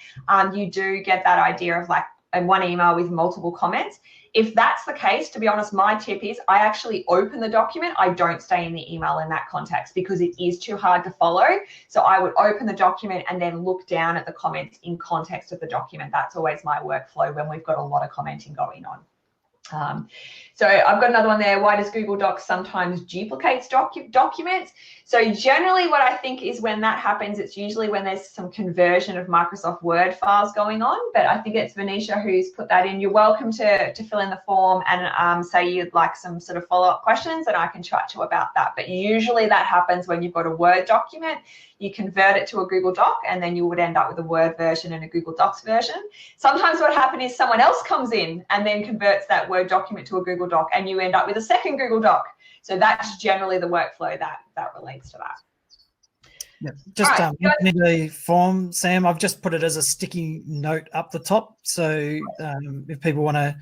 you do get that idea of like one email with multiple comments. If that's the case, to be honest, my tip is I actually open the document. I don't stay in the email in that context because it is too hard to follow. So I would open the document and then look down at the comments in context of the document. That's always my workflow when we've got a lot of commenting going on. So I've got another one there. Why does Google Docs sometimes duplicates documents? So generally what I think is when that happens, it's usually when there's some conversion of Microsoft Word files going on. But I think it's Venetia who's put that in. You're welcome to fill in the form and say you'd like some sort of follow-up questions and I can chat to you about that. But usually that happens when you've got a Word document. You convert it to a Google Doc and then you would end up with a Word version and a Google Docs version. Sometimes what happens is someone else comes in and then converts that Word document to a Google Doc and you end up with a second Google Doc. So that's generally the workflow that relates to that. Yeah, just right, in the form, Sam, I've just put it as a sticky note up the top. So if people want to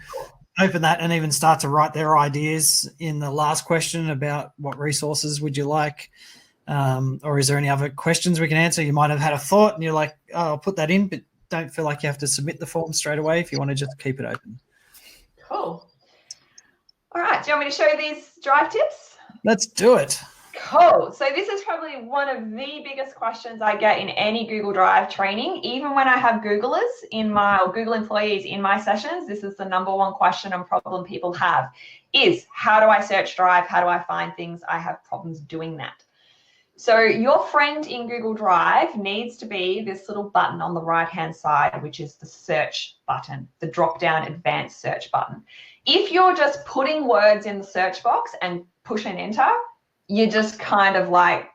open that and even start to write their ideas in the last question about what resources would you like, or is there any other questions we can answer? You might have had a thought and you're like, oh, I'll put that in, but don't feel like you have to submit the form straight away if you want to just keep it open. Cool. All right, do you want me to show you these Drive tips? Let's do it. Cool. So this is probably one of the biggest questions I get in any Google Drive training. Even when I have Googlers or Google employees in my sessions, this is the #1 question and problem people have is how do I search Drive? How do I find things? I have problems doing that. So your friend in Google Drive needs to be this little button on the right-hand side, which is the search button, the drop-down advanced search button. If you're just putting words in the search box and push and enter, you're just kind of like,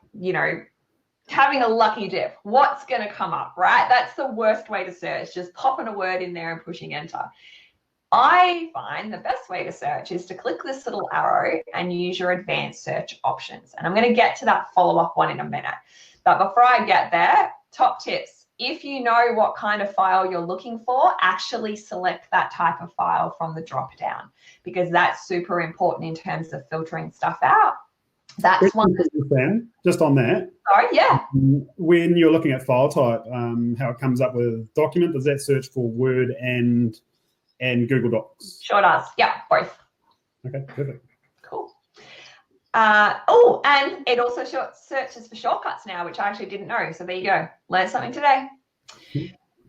having a lucky dip. What's going to come up, right? That's the worst way to search, just popping a word in there and pushing enter. I find the best way to search is to click this little arrow and use your advanced search options. And I'm going to get to that follow-up one in a minute. But before I get there, top tips. If you know what kind of file you're looking for, actually select that type of file from the drop-down because that's super important in terms of filtering stuff out. That's one. Sam, just on that. Sorry, yeah. When you're looking at file type, how it comes up with document, does that search for Word and Google Docs? Sure does. Yeah, both. Okay, perfect. Cool. And it also searches for shortcuts now, which I actually didn't know. So there you go. Learned something today.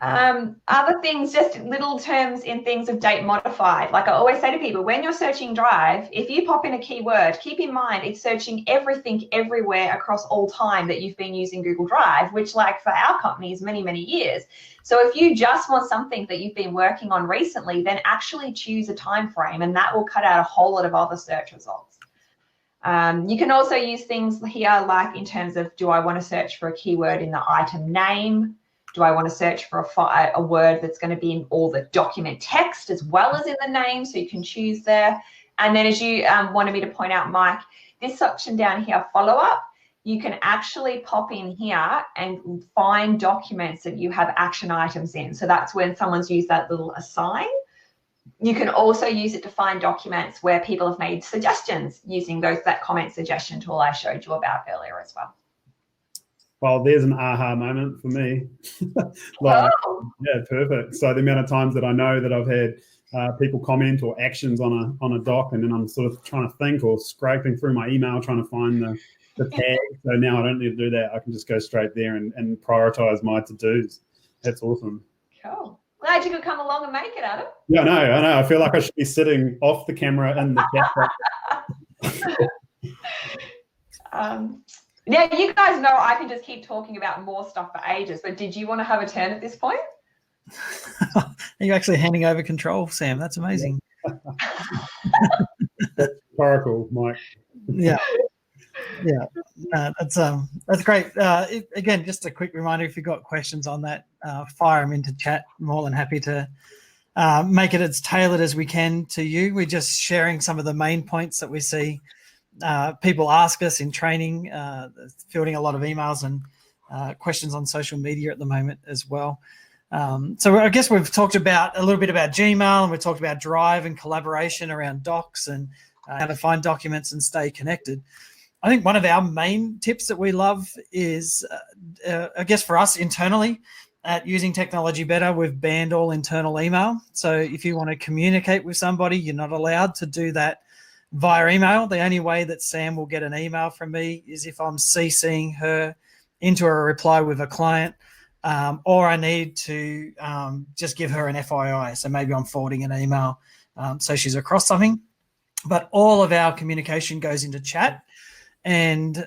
Other things, just little terms in things of date modified. Like I always say to people, when you're searching Drive, if you pop in a keyword, keep in mind it's searching everything everywhere across all time that you've been using Google Drive, which like for our company is many, many years. So if you just want something that you've been working on recently, then actually choose a time frame and that will cut out a whole lot of other search results. You can also use things here like in terms of, do I want to search for a keyword in the item name? Do I want to search for a word that's going to be in all the document text as well as in the name? So you can choose there. And then as you wanted me to point out, Mike, this section down here, follow up, you can actually pop in here and find documents that you have action items in. So that's when someone's used that little assign. You can also use it to find documents where people have made suggestions using that comment suggestion tool I showed you about earlier as well. Well, there's an aha moment for me. Yeah, perfect. So the amount of times that I know that I've had people comment or actions on a doc, and then I'm sort of trying to think or scraping through my email trying to find the tag. So now I don't need to do that. I can just go straight there and prioritize my to-dos. That's awesome. Cool. Glad you could come along and make it, Adam. Yeah, I know. I feel like I should be sitting off the camera in the chat. Yeah, you guys know I can just keep talking about more stuff for ages, but did you want to have a turn at this point? Are you actually handing over control, Sam? That's amazing. Oracle, Mike. Yeah. That's great. Again, just a quick reminder, if you've got questions on that, fire them into chat. I'm more than happy to make it as tailored as we can to you. We're just sharing some of the main points that we see people ask us in training, fielding a lot of emails and questions on social media at the moment as well. So I guess we've talked about a little bit about Gmail, and we've talked about Drive and collaboration around docs and how to find documents and stay connected. I think one of our main tips that we love is, I guess for us internally at Using Technology Better, we've banned all internal email. So if you want to communicate with somebody, you're not allowed to do that via email. The only way that Sam will get an email from me is if I'm CCing her into a reply with a client, or I need to just give her an FYI. So maybe I'm forwarding an email so she's across something. But all of our communication goes into chat. And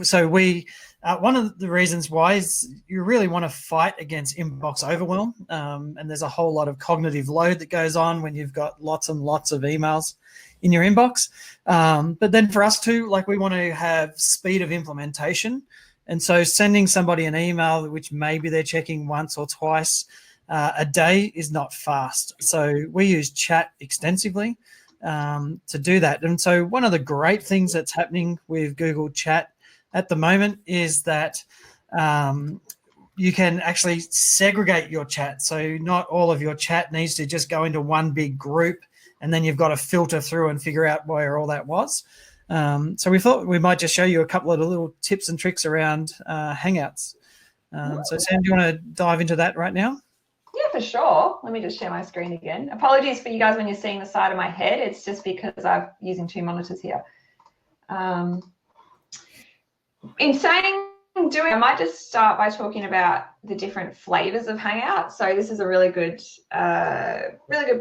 so one of the reasons why is you really want to fight against inbox overwhelm. And there's a whole lot of cognitive load that goes on when you've got lots and lots of emails in your inbox. But then for us too, like we want to have speed of implementation. And so sending somebody an email, which maybe they're checking once or twice a day, is not fast. So we use chat extensively to do that. And so one of the great things that's happening with Google Chat at the moment is that you can actually segregate your chat. So not all of your chat needs to just go into one big group, and then you've got to filter through and figure out where all that was. So we thought we might just show you a couple of little tips and tricks around Hangouts. So Sam, do you want to dive into that right now? Yeah, for sure. Let me just share my screen again. Apologies for you guys when you're seeing the side of my head. It's just because I'm using two monitors here. In saying doing, I might just start by talking about the different flavors of Hangouts. So this is a really good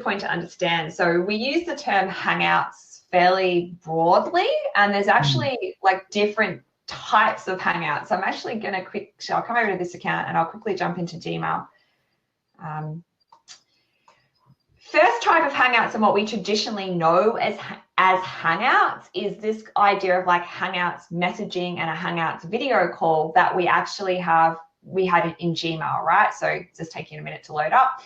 point to understand. So we use the term Hangouts fairly broadly, and there's actually like different types of Hangouts. So I'm actually going to I'll come over to this account and I'll quickly jump into Gmail. First type of Hangouts, and what we traditionally know as Hangouts, is this idea of like Hangouts messaging and a Hangouts video call that we actually had in Gmail, right? So it's just taking a minute to load up.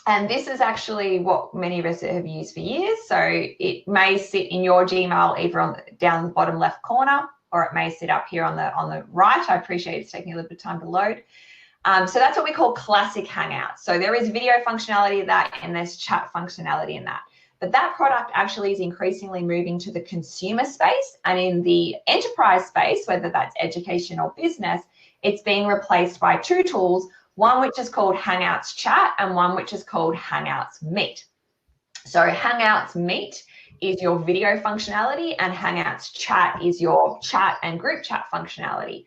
And this is actually what many of us have used for years. So it may sit in your Gmail either down the bottom left corner, or it may sit up here on the right. I appreciate it's taking a little bit of time to load. So that's what we call classic Hangouts. So there is video functionality in that, and there's chat functionality in that. But that product actually is increasingly moving to the consumer space, and in the enterprise space, whether that's education or business, it's being replaced by two tools, one which is called Hangouts Chat and one which is called Hangouts Meet. So Hangouts Meet is your video functionality, and Hangouts Chat is your chat and group chat functionality.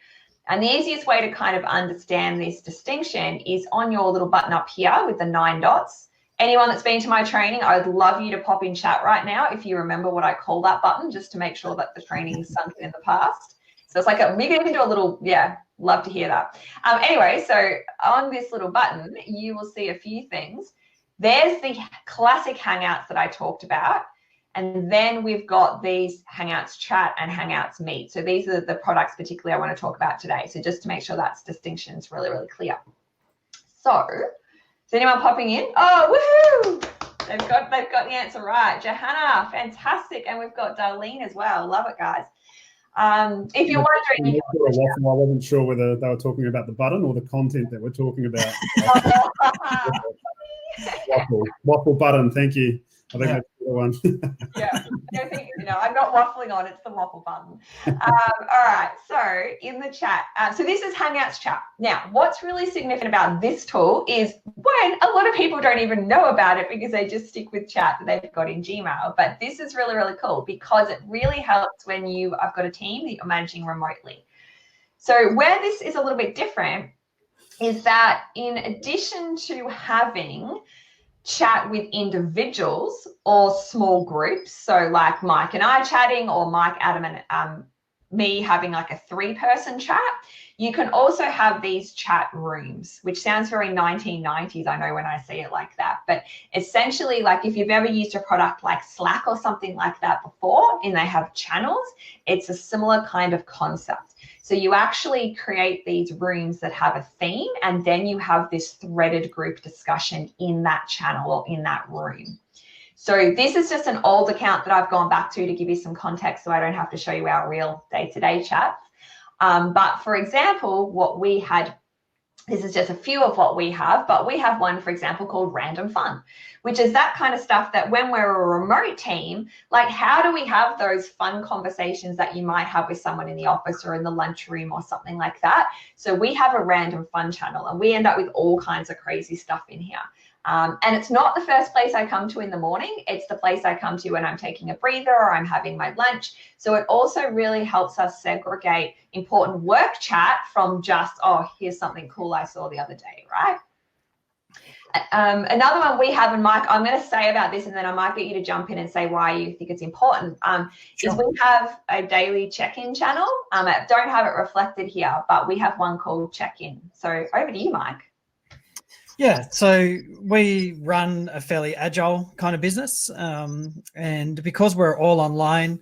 And the easiest way to kind of understand this distinction is on your little button up here with the 9 dots. Anyone that's been to my training, I would love you to pop in chat right now if you remember what I call that button, just to make sure that the training is sunk in the past. So it's like you can even do a little, love to hear that. Anyway, so on this little button, you will see a few things. There's the classic Hangouts that I talked about. And then we've got these Hangouts Chat and Hangouts Meet. So these are the products particularly I want to talk about today. So just to make sure that distinction is really, really clear. So is anyone popping in? Oh, woohoo! They've got the answer right. Johanna, fantastic. And we've got Darlene as well. Love it, guys. If you're wondering, I wasn't sure whether they were talking about the button or the content that we're talking about. Waffle button, thank you. I think that's the one. I'm not waffling on, it's the waffle button. All right, so in the chat, so this is Hangouts Chat. Now, what's really significant about this tool is when a lot of people don't even know about it because they just stick with chat that they've got in Gmail. But this is really, really cool because it really helps when I've got a team that you're managing remotely. So where this is a little bit different is that in addition to having chat with individuals or small groups, so like Mike and I chatting, or Mike, Adam, and me having like a 3-person chat, you can also have these chat rooms, which sounds very 1990s, I know when I say it like that, but essentially, like if you've ever used a product like Slack or something like that before and they have channels, it's a similar kind of concept. So you actually create these rooms that have a theme, and then you have this threaded group discussion in that channel or in that room. So this is just an old account that I've gone back to give you some context so I don't have to show you our real day-to-day chats. But for example, what we had, this is just a few of what we have, but we have one, for example, called Random Fun, which is that kind of stuff that when we're a remote team, like how do we have those fun conversations that you might have with someone in the office or in the lunchroom or something like that? So we have a Random Fun channel, and we end up with all kinds of crazy stuff in here. And it's not the first place I come to in the morning. It's the place I come to when I'm taking a breather or I'm having my lunch. So it also really helps us segregate important work chat from just, oh, here's something cool I saw the other day, right? Another one we have, and Mike, I'm going to say about this, and then I might get you to jump in and say why you think it's important, Sure. is we have a daily check-in channel. I don't have it reflected here, but we have one called Check-In. So over to you, Mike. Yeah, so we run a fairly agile kind of business, and because we're all online,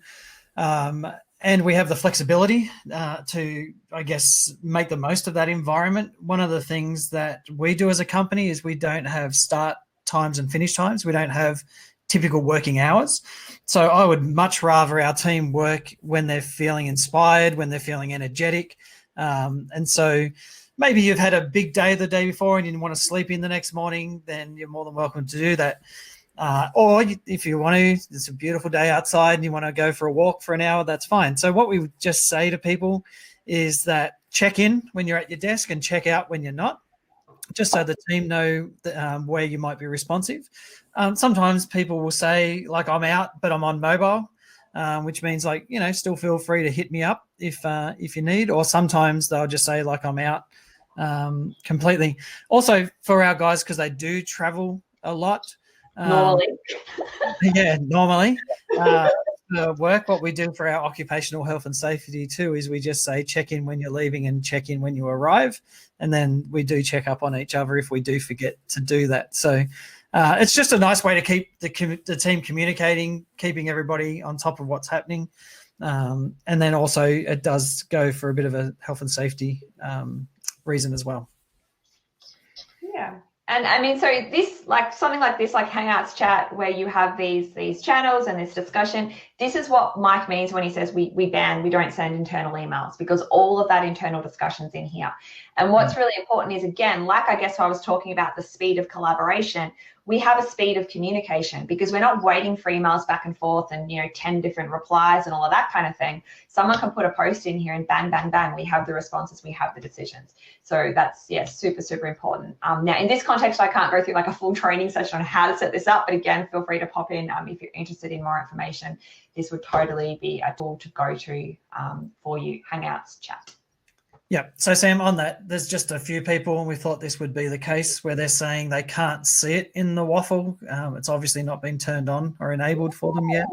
and we have the flexibility to, I guess, make the most of that environment. One of the things that we do as a company is we don't have start times and finish times. We don't have typical working hours. So I would much rather our team work when they're feeling inspired, when they're feeling energetic. And so maybe you've had a big day the day before and you want to sleep in the next morning, then you're more than welcome to do that. Or if you want to, it's a beautiful day outside and you want to go for a walk for an hour, that's fine. So what we would just say to people is that check in when you're at your desk and check out when you're not, just so the team know where you might be responsive. Sometimes people will say, like, I'm out, but I'm on mobile, which means, like, you know, still feel free to hit me up if you need. Or sometimes they'll just say, like, I'm out completely. Also for our guys, because they do travel a lot. Normally. Normally. The work, what we do for our occupational health and safety too is we just say check in when you're leaving and check in when you arrive, and then we do check up on each other if we do forget to do that. So it's just a nice way to keep the team communicating, keeping everybody on top of what's happening, and then also it does go for a bit of a health and safety reason as well. Yeah. And I mean, so this, like something like this, like Hangouts Chat, where you have these channels and this discussion, this is what Mike means when he says we don't send internal emails, because all of that internal discussion's in here. And what's really important is, again, like I guess I was talking about the speed of collaboration, we have a speed of communication, because we're not waiting for emails back and forth and, you know, 10 different replies and all of that kind of thing. Someone can put a post in here and bang, bang, bang, we have the responses, we have the decisions. So that's, super, super important. Now, in this context, I can't go through like a full training session on how to set this up, but again, feel free to pop in if you're interested in more information. This would totally be a tool to go to for you, Hangouts Chat. Yeah. So Sam, on that, there's just a few people, and we thought this would be the case, where they're saying they can't see it in the waffle. It's obviously not been turned on or enabled for them yet.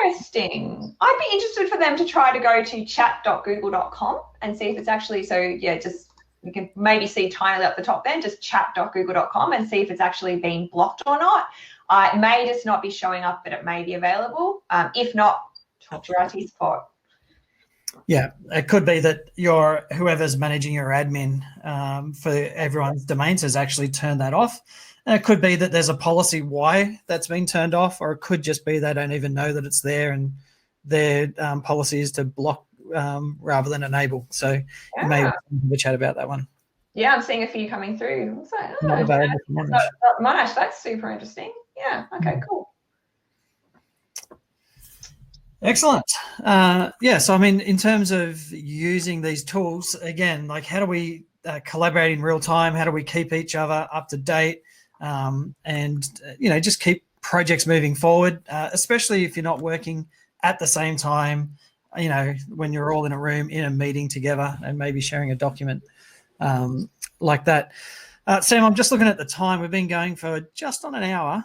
Interesting. I'd be interested for them to try to go to chat.google.com and see if it's actually, just you can maybe see tinily up the top then, just chat.google.com, and see if it's actually been blocked or not. It may just not be showing up, but it may be available. If not, talk to your IT support. Yeah, it could be that whoever's managing your admin for everyone's domains has actually turned that off. And it could be that there's a policy why that's been turned off, or it could just be they don't even know that it's there, and their policy is to block rather than enable. So you may have a chat about that one. Yeah, I'm seeing a few coming through. Like, not available for Monash, that's super interesting. Yeah, okay, cool. Excellent. So I mean, in terms of using these tools, again, like how do we collaborate in real time? How do we keep each other up to date? And just keep projects moving forward, especially if you're not working at the same time, when you're all in a room, in a meeting together, and maybe sharing a document like that. Sam, I'm just looking at the time. We've been going for just on an hour.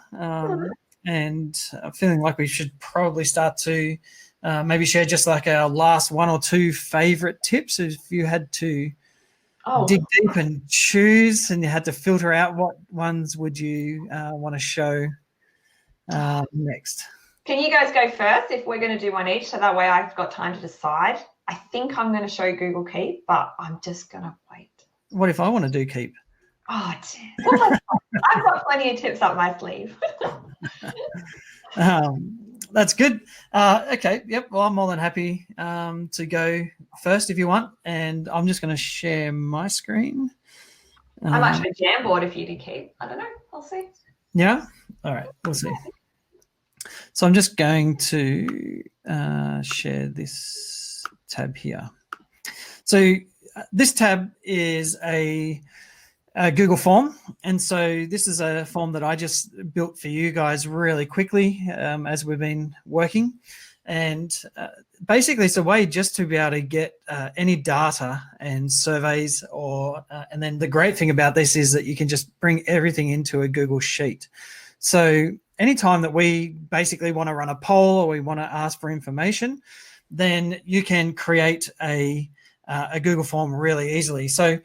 And I'm feeling like we should probably start to maybe share just like our last one or two favorite tips. If you had to dig deep and choose, and you had to filter out, what ones would you want to show next? Can you guys go first if we're going to do one each, so that way I've got time to decide? I think I'm going to show Google Keep, but I'm just going to wait. What if I want to do Keep? Oh, well, I've got plenty of tips up my sleeve. that's good. Okay, yep. Well, I'm more than happy to go first if you want, and I'm just going to share my screen. I'm actually Jamboard if you do keep. I don't know. I'll see. Yeah. All right. We'll see. So I'm just going to share this tab here. So this tab is a Google form, and so this is a form that I just built for you guys really quickly as we've been working, and basically it's a way just to be able to get any data and surveys, or and then the great thing about this is that you can just bring everything into a Google Sheet. So anytime that we basically want to run a poll or we want to ask for information, then you can create a Google form really easily. So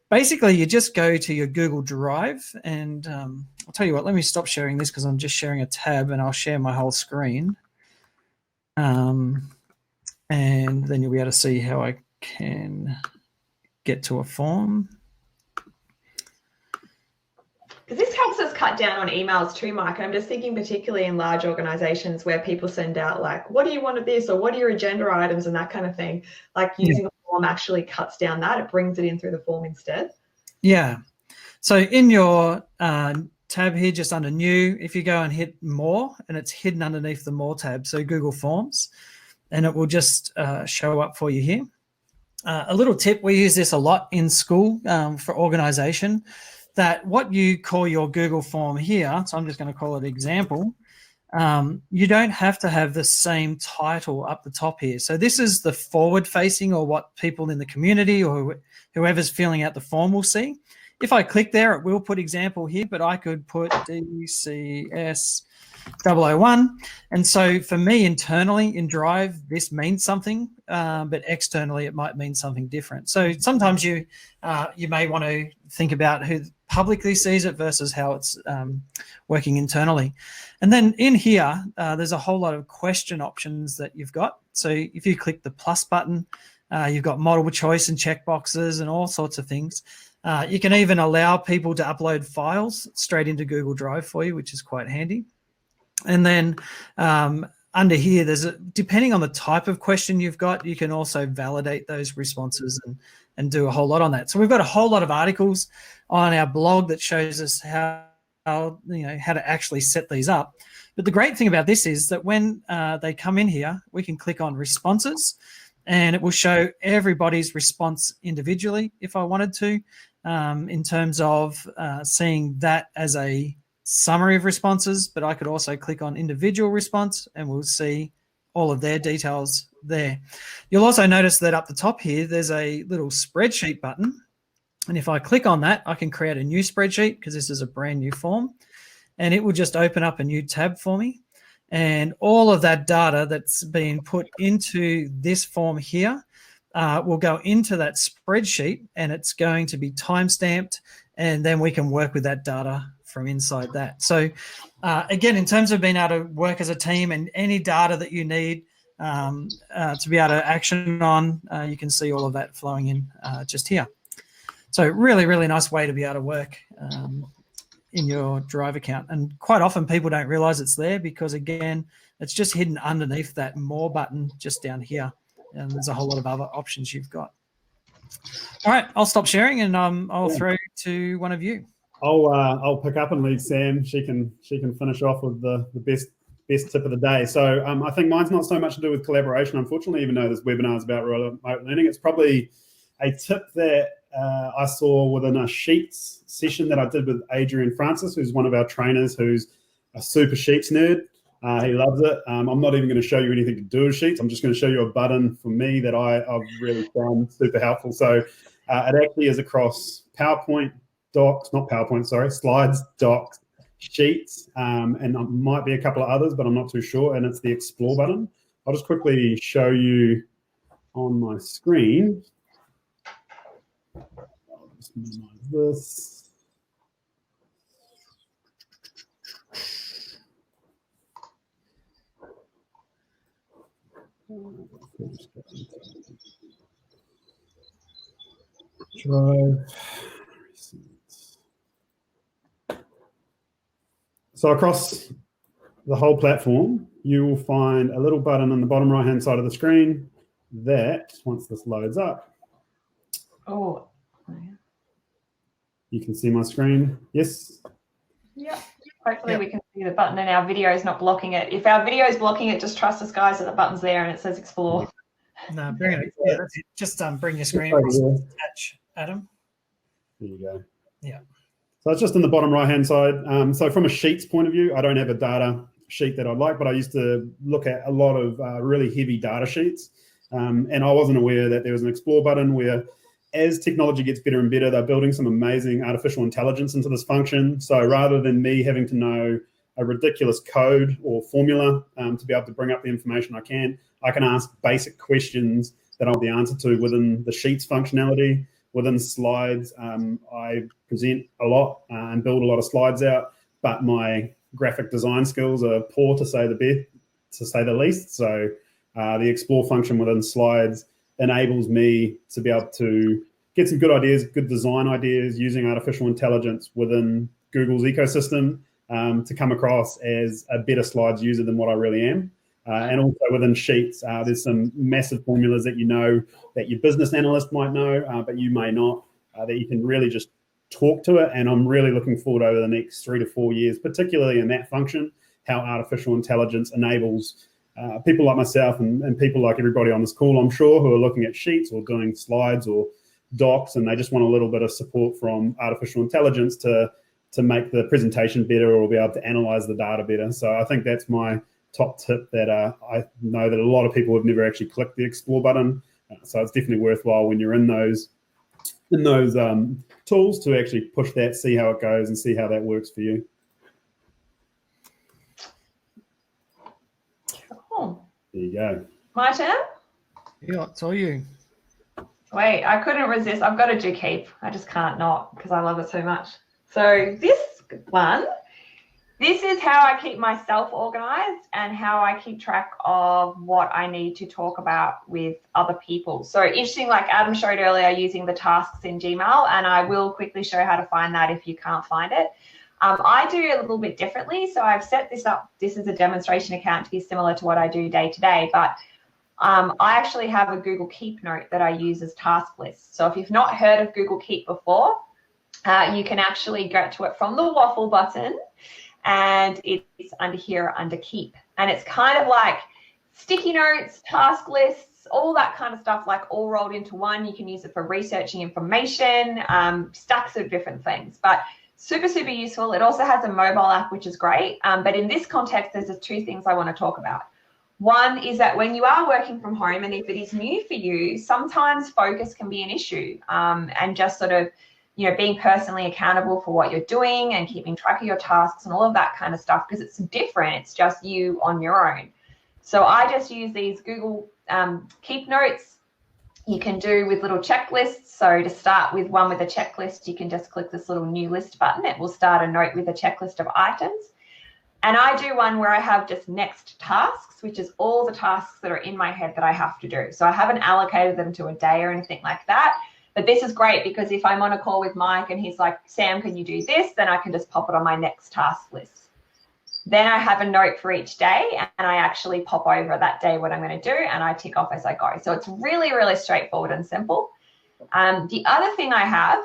basically, you just go to your Google Drive, and I'll tell you what, let me stop sharing this because I'm just sharing a tab, and I'll share my whole screen. And then you'll be able to see how I can get to a form. Because this helps us cut down on emails too, Mike. I'm just thinking particularly in large organizations where people send out like, what do you want of this, or what are your agenda items, and that kind of thing. Like using a form actually cuts down that. It brings it in through the form instead. Yeah. So in your tab here, just under new, if you go and hit more, and it's hidden underneath the more tab, so Google Forms, and it will just show up for you here. A little tip, we use this a lot in school for organization, that what you call your Google form here, so I'm just going to call it example, you don't have to have the same title up the top here. So this is the forward facing, or what people in the community or whoever's filling out the form will see. If I click there, it will put example here, but I could put DCS 001. And so for me internally in Drive, this means something, but externally it might mean something different. So sometimes you may want to think about who publicly sees it versus how it's working internally. And then in here, there's a whole lot of question options that you've got. So if you click the plus button, you've got multiple choice and checkboxes and all sorts of things. You can even allow people to upload files straight into Google Drive for you, which is quite handy. And then under here, depending on the type of question you've got, you can also validate those responses and do a whole lot on that. So we've got a whole lot of articles on our blog that shows us how to actually set these up. But the great thing about this is that when they come in here, we can click on responses, and it will show everybody's response individually if I wanted to, in terms of seeing that as a summary of responses, but I could also click on individual response and we'll see all of their details there. You'll also notice that up the top here, there's a little spreadsheet button. And if I click on that, I can create a new spreadsheet because this is a brand new form, and it will just open up a new tab for me. And all of that data that's being put into this form here will go into that spreadsheet, and it's going to be time-stamped, and then we can work with that data from inside that. So again, in terms of being able to work as a team and any data that you need to be able to action on, you can see all of that flowing in just here. So really, really nice way to be able to work in your Drive account. And quite often people don't realize it's there because, again, it's just hidden underneath that more button just down here. And there's a whole lot of other options you've got. All right, I'll stop sharing and I'll throw to one of you. I'll pick up and leave Sam. She can finish off with the best tip of the day. So I think mine's not so much to do with collaboration, unfortunately, even though this webinar is about remote learning. It's probably a tip that I saw within a Sheets session that I did with Adrian Francis, who's one of our trainers, who's a super Sheets nerd. He loves it. I'm not even going to show you anything to do with Sheets. I'm just going to show you a button for me that I've really found super helpful. So it actually is across PowerPoint, Docs, not PowerPoint, sorry, Slides, Docs, Sheets, and might be a couple of others, but I'm not too sure. And it's the Explore button. I'll just quickly show you on my screen. I'll just minimize this. Drive. So across the whole platform, you will find a little button on the bottom right-hand side of the screen that, once this loads up, Oh, you can see my screen. Yes? yeah. Hopefully we can see the button and our video is not blocking it. If our video is blocking it, just trust us, guys, that the button's there and it says explore. No, bring it. Yeah, that's it. Just bring your screen Over across there. and attach, Adam. There you go. Yeah. So it's just in the bottom right-hand side. So from a sheets point of view, I don't have a data sheet that I'd like, but I used to look at a lot of really heavy data sheets. And I wasn't aware that there was an explore button where, as technology gets better and better, they're building some amazing artificial intelligence into this function. So rather than me having to know a ridiculous code or formula to be able to bring up the information I can ask basic questions that I'll be answered to within the Sheets functionality, within slides. I present a lot and build a lot of slides out, but my graphic design skills are poor, to say the least. So the explore function within slides enables me to be able to get some good ideas, good design ideas using artificial intelligence within Google's ecosystem to come across as a better slides user than what I really am. And also within Sheets, there's some massive formulas that that your business analyst might know, but you may not, that you can really just talk to it. And I'm really looking forward over the next 3 to 4 years, particularly in that function, how artificial intelligence enables people like myself and people like everybody on this call, I'm sure, who are looking at Sheets or doing slides or docs, and they just want a little bit of support from artificial intelligence to make the presentation better or be able to analyze the data better. So I think that's my top tip that I know that a lot of people have never actually clicked the explore button. So it's definitely worthwhile when you're in those tools to actually push that, see how it goes and see how that works for you. Cool. There you go. My turn? Yeah, it's all you. Wait, I couldn't resist. I've got to do keep. I just can't not because I love it so much. So this is how I keep myself organized and how I keep track of what I need to talk about with other people. So interesting, like Adam showed earlier, using the tasks in Gmail, and I will quickly show how to find that if you can't find it. I do a little bit differently. So I've set this up. This is a demonstration account to be similar to what I do day to day, but I actually have a Google Keep note that I use as task lists. So if you've not heard of Google Keep before, you can actually get to it from the waffle button, and it's under here under Keep. And it's kind of like sticky notes, task lists, all that kind of stuff, like all rolled into one. You can use it for researching information, stacks of different things, but super, super useful. It also has a mobile app, which is great. But in this context, there's the two things I want to talk about. One is that when you are working from home, and if it is new for you, sometimes focus can be an issue, and just sort of, being personally accountable for what you're doing and keeping track of your tasks and all of that kind of stuff, because it's different. It's just you on your own. So I just use these Google Keep notes. You can do with little checklists. So to start with one with a checklist, you can just click this little new list button. It will start a note with a checklist of items. And I do one where I have just next tasks, which is all the tasks that are in my head that I have to do. So I haven't allocated them to a day or anything like that. But this is great because if I'm on a call with Mike and he's like, Sam, can you do this? Then I can just pop it on my next task list. Then I have a note for each day, and I actually pop over that day what I'm going to do, and I tick off as I go. So it's really, really straightforward and simple. The other thing I have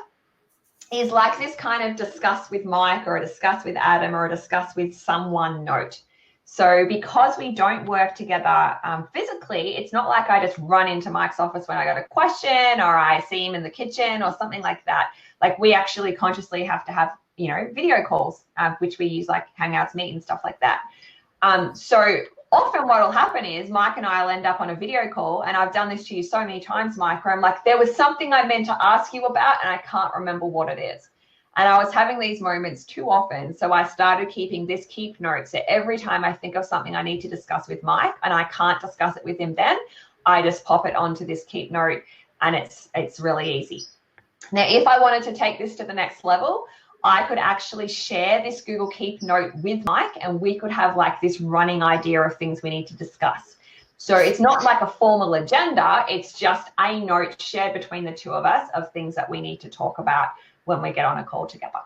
is like this kind of discuss with Mike or a discuss with Adam or a discuss with someone note. So because we don't work together physically, it's not like I just run into Mike's office when I got a question or I see him in the kitchen or something like that. Like we actually consciously have to have, video calls, which we use like Hangouts Meet and stuff like that. So often what will happen is Mike and I will end up on a video call, and I've done this to you so many times, Mike, where I'm like, there was something I meant to ask you about and I can't remember what it is. And I was having these moments too often. So I started keeping this keep note. So every time I think of something I need to discuss with Mike and I can't discuss it with him then, I just pop it onto this keep note, and it's really easy. Now, if I wanted to take this to the next level, I could actually share this Google Keep note with Mike, and we could have like this running idea of things we need to discuss. So it's not like a formal agenda. It's just a note shared between the two of us of things that we need to talk about when we get on a call together.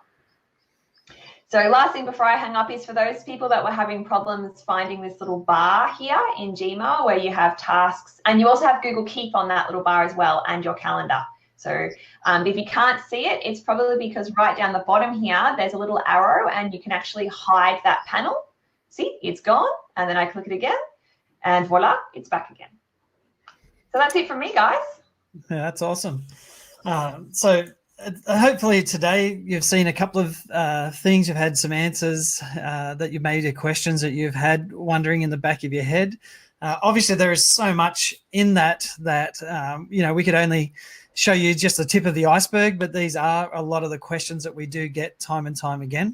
So last thing before I hang up is for those people that were having problems finding this little bar here in Gmail where you have tasks, and you also have Google Keep on that little bar as well, and your calendar. So if you can't see it, it's probably because right down the bottom here, there's a little arrow and you can actually hide that panel. See, it's gone. And then I click it again and voila, it's back again. So that's it from me, guys. Yeah, that's awesome. So hopefully today you've seen a couple of things. You've had some answers that you've made, your questions that you've had wondering in the back of your head. Obviously, there is so much in that we could only show you just the tip of the iceberg, but these are a lot of the questions that we do get time and time again.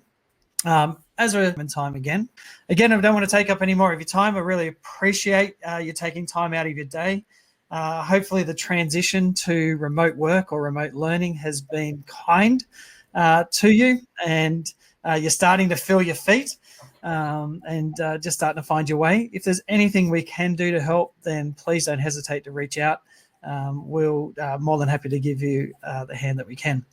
Again, I don't want to take up any more of your time. I really appreciate you taking time out of your day. Hopefully the transition to remote work or remote learning has been kind to you, and you're starting to feel your feet and just starting to find your way. If there's anything we can do to help, then please don't hesitate to reach out. We'll more than happy to give you the hand that we can.